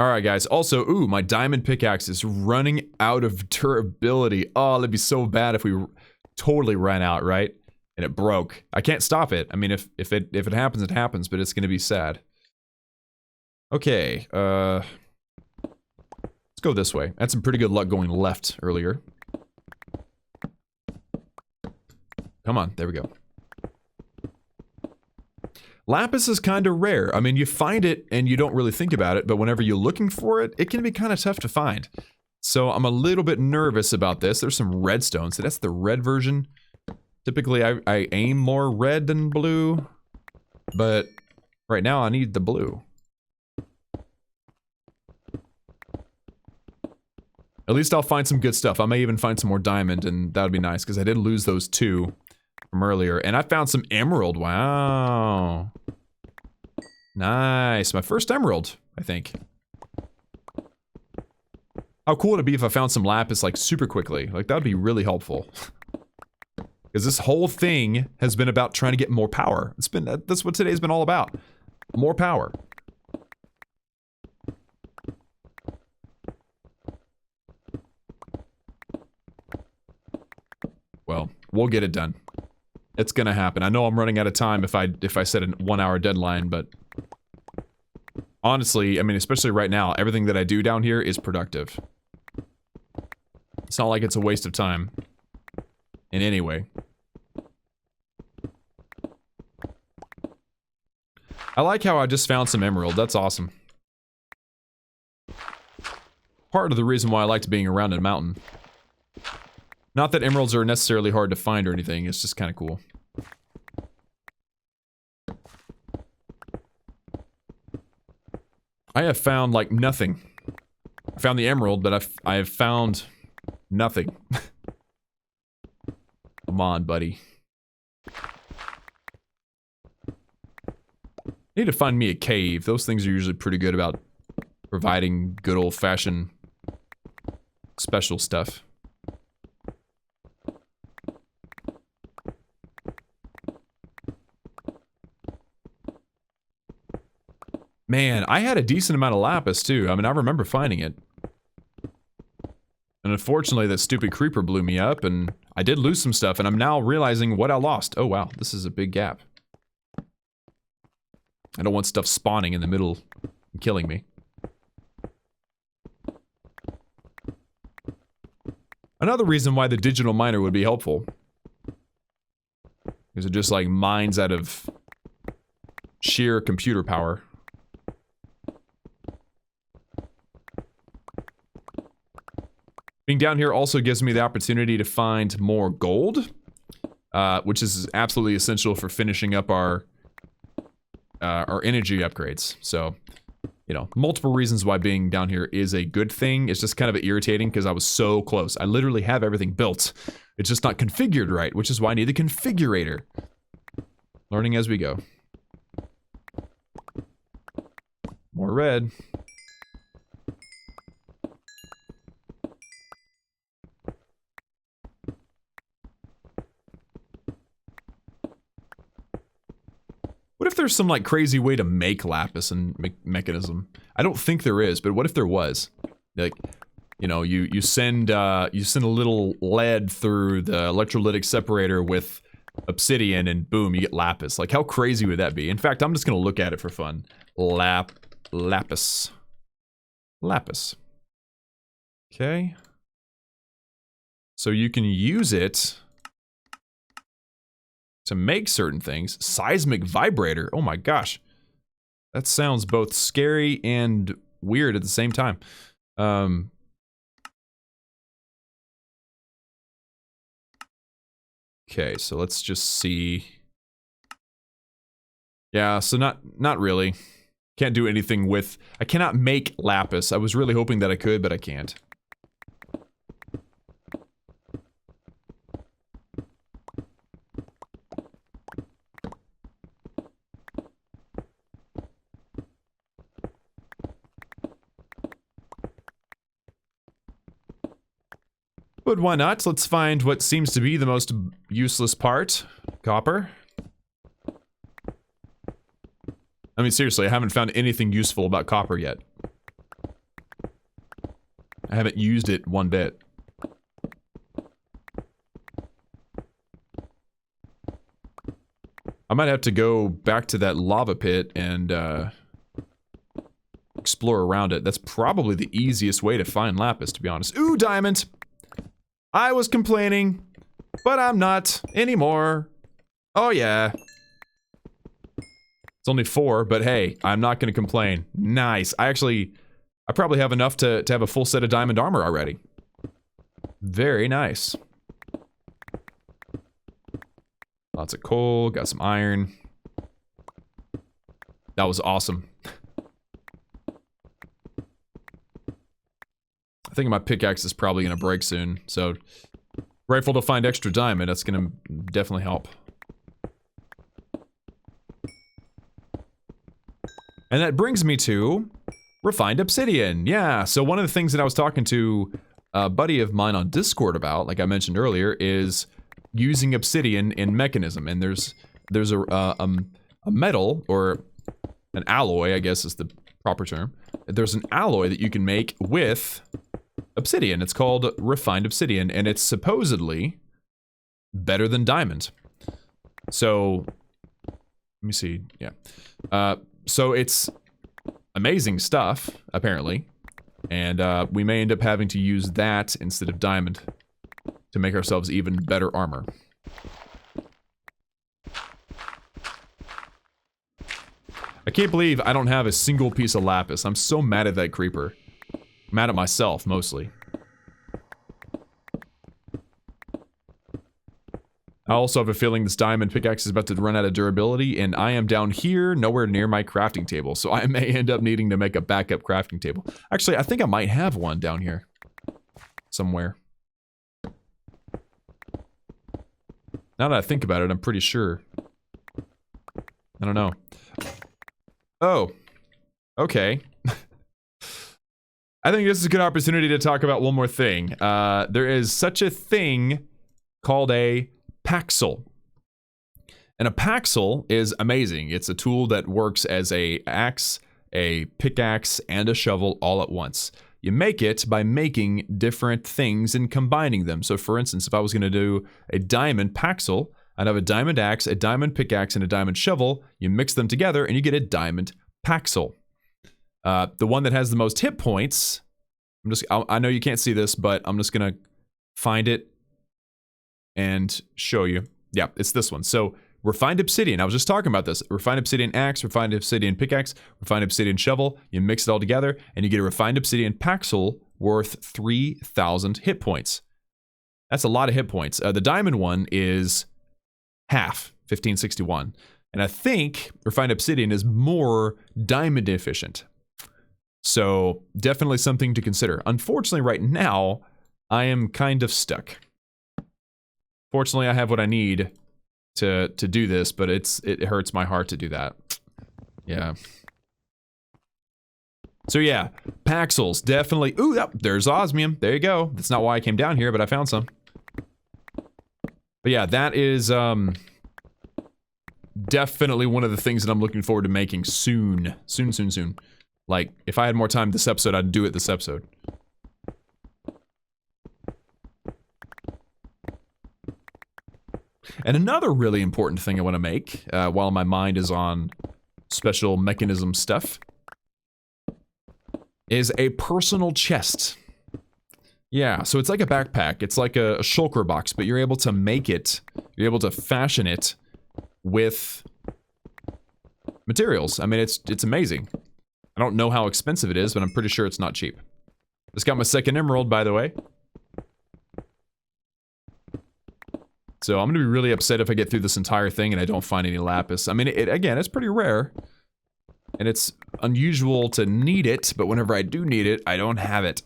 Speaker 1: Alright guys, also, ooh, my diamond pickaxe is running out of durability. Oh, that'd be so bad if we totally ran out, right? And it broke. I can't stop it. I mean, if it happens, it happens, but it's gonna be sad. Okay, let's go this way. I had some pretty good luck going left earlier. Come on, there we go. Lapis is kind of rare. I mean, you find it and you don't really think about it, but whenever you're looking for it, it can be kind of tough to find. So I'm a little bit nervous about this. There's some redstone, so that's the red version. Typically, I aim more red than blue, but right now I need the blue. At least I'll find some good stuff. I may even find some more diamond, and that would be nice, because I did lose those two from earlier. And I found some emerald. Wow. Nice. My first emerald, I think. How cool would it be if I found some lapis, like, super quickly? Like, that would be really helpful. Because this whole thing has been about trying to get more power. That's what today's been all about. More power. Well, we'll get it done. It's gonna happen. I know I'm running out of time if I set a 1 hour deadline, but honestly, I mean, especially right now, everything that I do down here is productive. It's not like it's a waste of time in any way. I like how I just found some emerald. That's awesome. Part of the reason why I liked being around a mountain. Not that emeralds are necessarily hard to find or anything, it's just kind of cool. I have found, like, nothing. I found the emerald, but I have found nothing. Come on, buddy. Need to find me a cave. Those things are usually pretty good about providing good old-fashioned special stuff. Man, I had a decent amount of lapis, too. I mean, I remember finding it. And unfortunately, that stupid creeper blew me up, and I did lose some stuff, and I'm now realizing what I lost. Oh, wow. This is a big gap. I don't want stuff spawning in the middle and killing me. Another reason why the digital miner would be helpful is it just like mines out of sheer computer power. Being down here also gives me the opportunity to find more gold, which is absolutely essential for finishing up our energy upgrades. So, you know, multiple reasons why being down here is a good thing. It's just kind of irritating because I was so close. I literally have everything built. It's just not configured right, which is why I need the configurator. Learning as we go. More red. What if there's some like crazy way to make lapis and mechanism? I don't think there is, but what if there was? Like, you know, you send a little lead through the electrolytic separator with obsidian and boom, you get lapis. Like, how crazy would that be? In fact, I'm just gonna look at it for fun. Lapis. Lapis. Okay. So you can use it to make certain things. Seismic vibrator. Oh my gosh. That sounds both scary and weird at the same time. Okay, so let's just see. Yeah, so not really. Can't do anything with... I cannot make lapis. I was really hoping that I could, but I can't. But why not? Let's find what seems to be the most useless part. Copper. I mean, seriously, I haven't found anything useful about copper yet. I haven't used it one bit. I might have to go back to that lava pit and explore around it. That's probably the easiest way to find lapis, to be honest. Ooh, diamond! I was complaining, but I'm not anymore. Oh yeah. It's only 4, but hey, I'm not gonna complain. Nice. I probably have enough to have a full set of diamond armor already. Very nice. Lots of coal, got some iron. That was awesome. I think my pickaxe is probably gonna break soon, so grateful to find extra diamond. That's gonna definitely help. And that brings me to refined obsidian. Yeah, so one of the things that I was talking to a buddy of mine on Discord about, like I mentioned earlier, is using obsidian in Mekanism. And there's a metal, or an alloy, I guess is the proper term. There's an alloy that you can make with obsidian. It's called refined obsidian, and it's supposedly better than diamond. So, let me see, yeah. So it's amazing stuff, apparently. And we may end up having to use that instead of diamond to make ourselves even better armor. I can't believe I don't have a single piece of lapis. I'm so mad at that creeper. Mad at myself, mostly. I also have a feeling this diamond pickaxe is about to run out of durability, and I am down here, nowhere near my crafting table, so I may end up needing to make a backup crafting table. Actually, I think I might have one down here. Somewhere. Now that I think about it, I'm pretty sure. I don't know. Oh. Okay. I think this is a good opportunity to talk about one more thing. There is such a thing called a Paxel. And a Paxel is amazing. It's a tool that works as a axe, a pickaxe, and a shovel all at once. You make it by making different things and combining them. So for instance, if I was going to do a diamond Paxel, I'd have a diamond axe, a diamond pickaxe, and a diamond shovel. You mix them together and you get a diamond Paxel. The one that has the most hit points, I know you can't see this, but I'm just gonna find it and show you. Yeah, it's this one. So refined obsidian. I was just talking about this. Refined obsidian axe, refined obsidian pickaxe, refined obsidian shovel. You mix it all together and you get a refined obsidian paxel worth 3,000 hit points. That's a lot of hit points. The diamond one is half, 1561. And I think refined obsidian is more diamond efficient. So definitely something to consider. Unfortunately, right now, I am kind of stuck. Fortunately, I have what I need to do this, but it hurts my heart to do that. Yeah. So yeah, Paxels, definitely. Ooh, yep, there's osmium. There you go. That's not why I came down here, but I found some. But yeah, that is definitely one of the things that I'm looking forward to making soon. Soon. Like, if I had more time this episode, I'd do it this episode. And another really important thing I want to make, while my mind is on special mechanism stuff, is a personal chest. Yeah, so it's like a backpack. It's like a shulker box, but you're able to make it, you're able to fashion it with materials. I mean, it's amazing. I don't know how expensive it is, but I'm pretty sure it's not cheap. Just got my second emerald, by the way. So I'm going to be really upset if I get through this entire thing and I don't find any lapis. I mean, again, it's pretty rare. And it's unusual to need it, but whenever I do need it, I don't have it.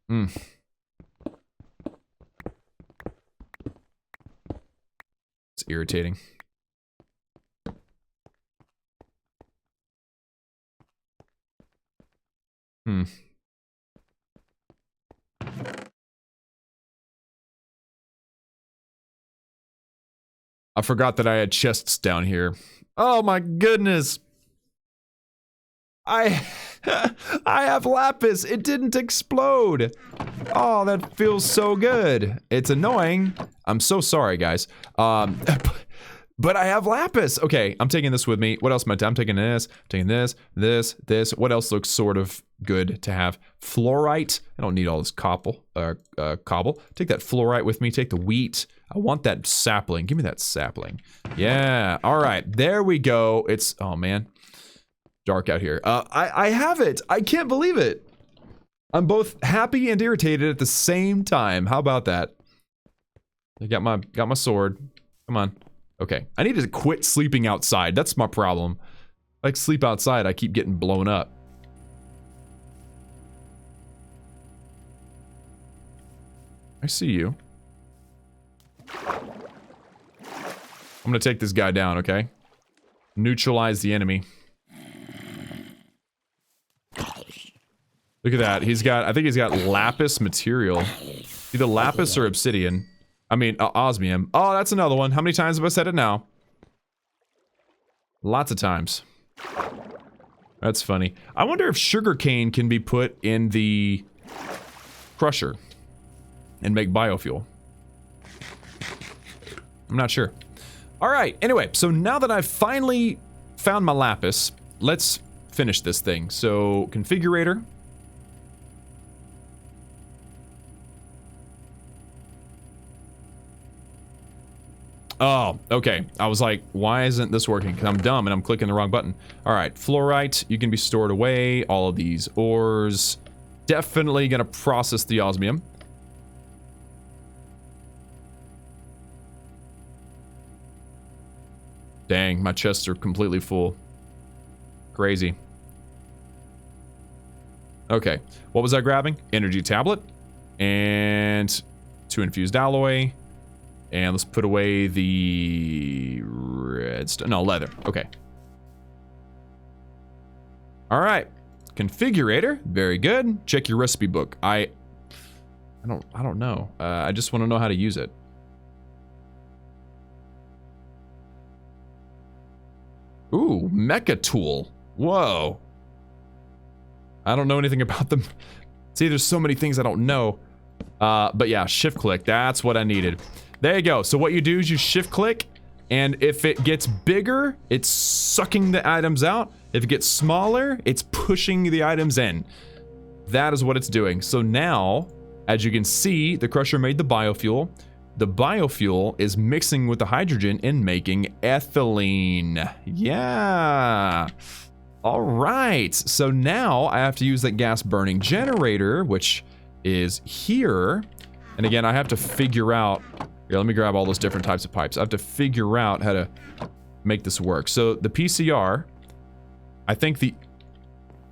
Speaker 1: It's irritating. I forgot that I had chests down here. Oh my goodness. I have lapis. It didn't explode. Oh, that feels so good. It's annoying. I'm so sorry, guys. But I have lapis. Okay, I'm taking this with me. What else am I taking? I'm taking this, this. What else looks sort of good to have? Fluorite. I don't need all this cobble. Take that fluorite with me. Take the wheat. I want that sapling. Give me that sapling. Yeah. All right. There we go. It's, oh man, dark out here. I have it. I can't believe it. I'm both happy and irritated at the same time. How about that? I got my sword. Come on. Okay. I need to quit sleeping outside. That's my problem. Like, sleep outside, I keep getting blown up. I see you. I'm gonna take this guy down, okay? Neutralize the enemy. Look at that. I think he's got lapis material. Either lapis or obsidian. I mean, osmium. Oh, that's another one. How many times have I said it now? Lots of times. That's funny. I wonder if sugarcane can be put in the crusher and make biofuel. I'm not sure. All right. Anyway, so now that I've finally found my lapis, let's finish this thing. So, configurator. Oh, okay. I was like, why isn't this working? Because I'm dumb and I'm clicking the wrong button. All right, fluorite, you can be stored away. All of these ores. Definitely gonna process the osmium. Dang, my chests are completely full. Crazy. Okay, what was I grabbing? Energy tablet. And 2 infused alloy. And let's put away the redstone. No, leather. Okay. All right. Configurator. Very good. Check your recipe book. I don't know. I just want to know how to use it. Ooh, mecha tool. Whoa. I don't know anything about them. See, there's so many things I don't know. But yeah, shift click. That's what I needed. There you go. So what you do is you shift click, and if it gets bigger, it's sucking the items out. If it gets smaller, it's pushing the items in. That is what it's doing. So now, As you can see, the crusher made the biofuel. The biofuel is mixing with the hydrogen and making ethylene. Yeah. All right. So now I have to use that gas burning generator, which is here. And again, I have to figure out... Here, let me grab all those different types of pipes. I have to figure out how to make this work. So the PCR, I think the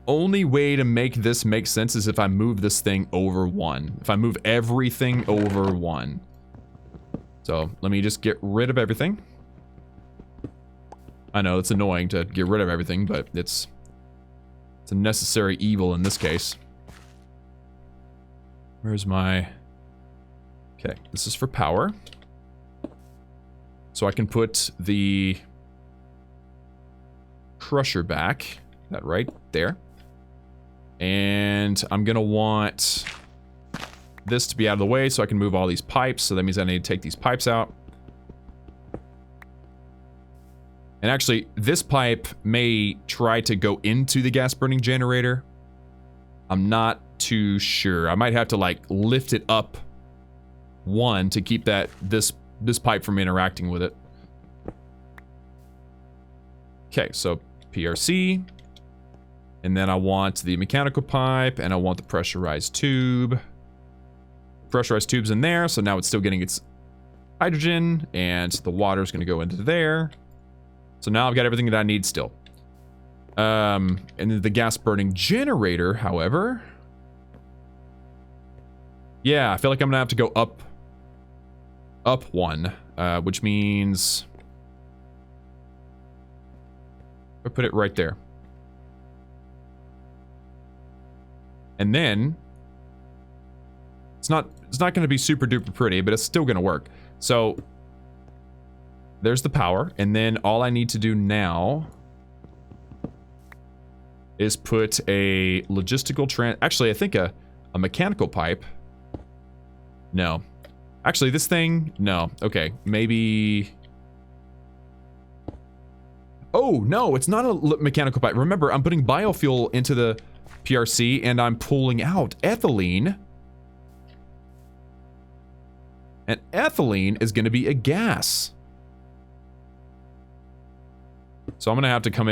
Speaker 1: only way to make this make sense is if I move this thing over 1. If I move everything over 1. So let me just get rid of everything. I know it's annoying to get rid of everything, but it's a necessary evil in this case. Where's my... Okay, this is for power. So I can put the crusher back. That right there. And I'm gonna want this to be out of the way so I can move all these pipes. So that means I need to take these pipes out. And actually, this pipe may try to go into the gas burning generator. I'm not too sure. I might have to like lift it up 1 to keep this pipe from interacting with it. Okay, so PRC. And then I want the mechanical pipe, and I want the pressurized tube. Pressurized tube's in there, so now it's still getting its hydrogen, and the water's gonna go into there. So now I've got everything that I need still. And then the gas burning generator, however... Yeah, I feel like I'm gonna have to go up 1, which means... I'll put it right there. And then it's not going to be super duper pretty, but it's still going to work. So there's the power, and then all I need to do now is put a logistical actually, I think a mechanical pipe. No. Actually, this thing, no. Okay, maybe... Oh, no, it's not a mechanical pipe. Remember, I'm putting biofuel into the PRC, and I'm pulling out ethylene. And ethylene is going to be a gas. So I'm going to have to come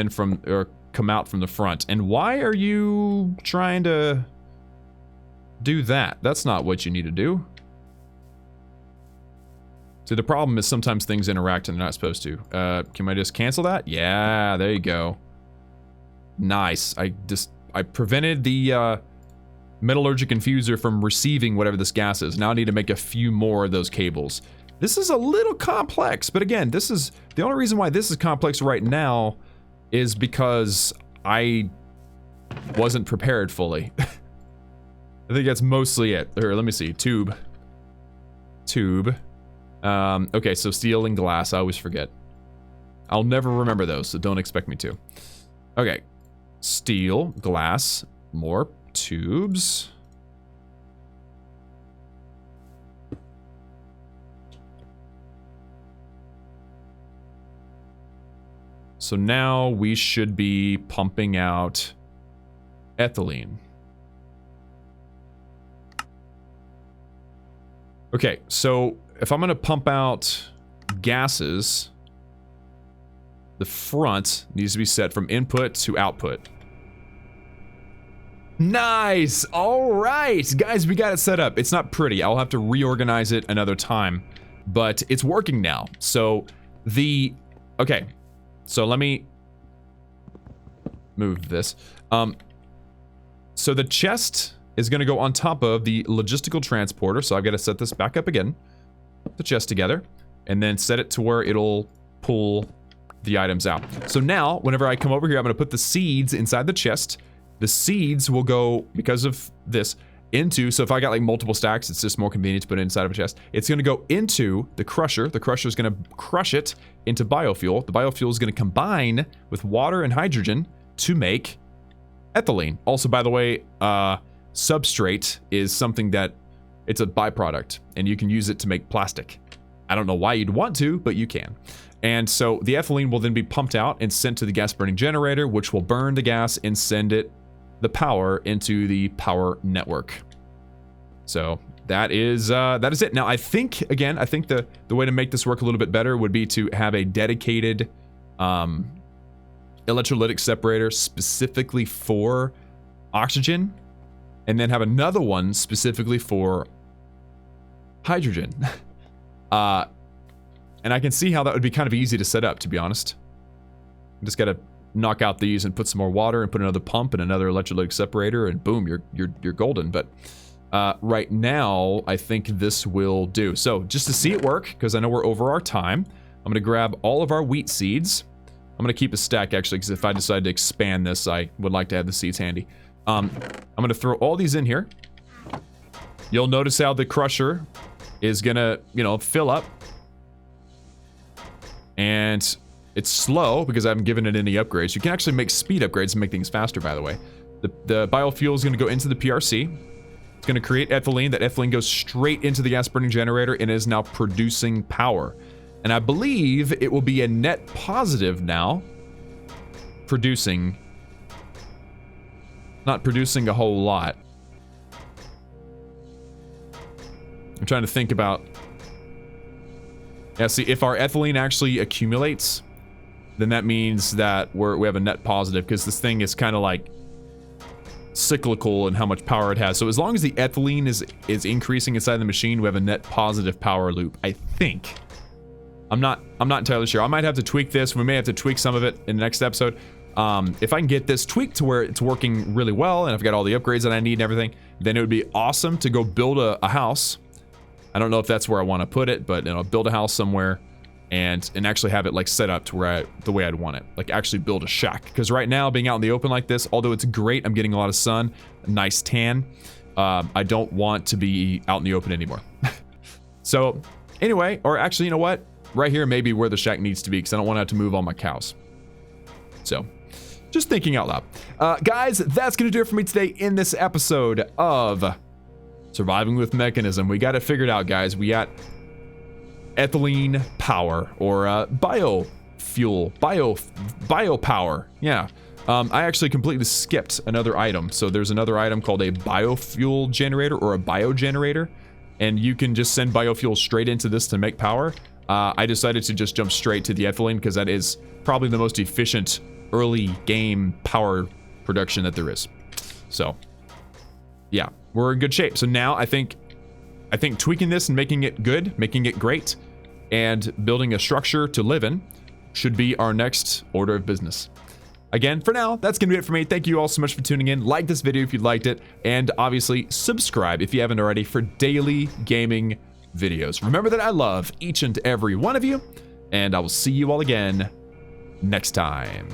Speaker 1: out from the front. And why are you trying to do that? That's not what you need to do. See, the problem is sometimes things interact and they're not supposed to. Can I just cancel that? Yeah, there you go. Nice. I prevented the metallurgic infuser from receiving whatever this gas is. Now I need to make a few more of those cables. This is a little complex, but again, this is the only reason why this is complex right now is because I wasn't prepared fully. I think that's mostly it. Here, let me see. Tube. Okay, so steel and glass. I always forget. I'll never remember those, so don't expect me to. Okay. Steel, glass, more tubes. So now we should be pumping out ethylene. Okay, so if I'm going to pump out gases, the front needs to be set from input to output. Nice! All right, guys, we got it set up. It's not pretty. I'll have to reorganize it another time, but it's working now. So okay, so let me move this. So the chest is going to go on top of the logistical transporter. So I've got to set this back up again, the chest together, and then set it to where it'll pull the items out. So now, whenever I come over here, I'm going to put the seeds inside the chest. The seeds will go, because of this, into, so if I got like multiple stacks, it's just more convenient to put it inside of a chest. It's going to go into the crusher. The crusher is going to crush it into biofuel. The biofuel is going to combine with water and hydrogen to make ethylene. Also, by the way, substrate is something that it's a byproduct, and you can use it to make plastic. I don't know why you'd want to, but you can. And so the ethylene will then be pumped out and sent to the gas burning generator, which will burn the gas and send it the power into the power network. So that is it. Now, I think, again, the way to make this work a little bit better would be to have a dedicated electrolytic separator specifically for oxygen, and then have another one specifically for hydrogen. And I can see how that would be kind of easy to set up, to be honest. Just gotta knock out these and put some more water and put another pump and another electrolytic separator, and boom, you're golden. But right now, I think this will do. So just to see it work, because I know we're over our time, I'm gonna grab all of our wheat seeds. I'm gonna keep a stack actually, because if I decide to expand this, I would like to have the seeds handy. I'm gonna throw all these in here. You'll notice how the crusher is gonna, you know, fill up. And it's slow because I haven't given it any upgrades. You can actually make speed upgrades and make things faster, by the way. The biofuel is going to go into the PRC. It's going to create ethylene. That ethylene goes straight into the gas burning generator and is now producing power. And I believe it will be a net positive now. Not producing a whole lot. I'm trying to think about... Yeah, see, if our ethylene actually accumulates, then that means that we have a net positive, because this thing is kind of like cyclical in how much power it has. So as long as the ethylene is increasing inside the machine, we have a net positive power loop, I think. I'm not entirely sure. I might have to tweak this. We may have to tweak some of it in the next episode. If I can get this tweaked to where it's working really well, and I've got all the upgrades that I need and everything, then it would be awesome to go build a house. I don't know if that's where I want to put it, but, you know, build a house somewhere and actually have it like set up to where the way I'd want it. Like actually build a shack. Because right now, being out in the open like this, although it's great, I'm getting a lot of sun, a nice tan. I don't want to be out in the open anymore. So anyway, or actually, you know what? Right here may be where the shack needs to be, because I don't want to have to move all my cows. So just thinking out loud. Guys, that's going to do it for me today in this episode of Surviving with Mekanism. We got it figured out, guys. We got ethylene power, or biofuel, biopower. Yeah. I actually completely skipped another item. So there's another item called a biofuel generator, or a biogenerator, and you can just send biofuel straight into this to make power. I decided to just jump straight to the ethylene, because that is probably the most efficient early game power production that there is. So yeah, we're in good shape. So now I think tweaking this and making it good, making it great, and building a structure to live in should be our next order of business. Again, for now, that's gonna be it for me. Thank you all so much for tuning in. Like this video if you liked it, and obviously subscribe if you haven't already for daily gaming videos. Remember that I love each and every one of you, and I will see you all again next time.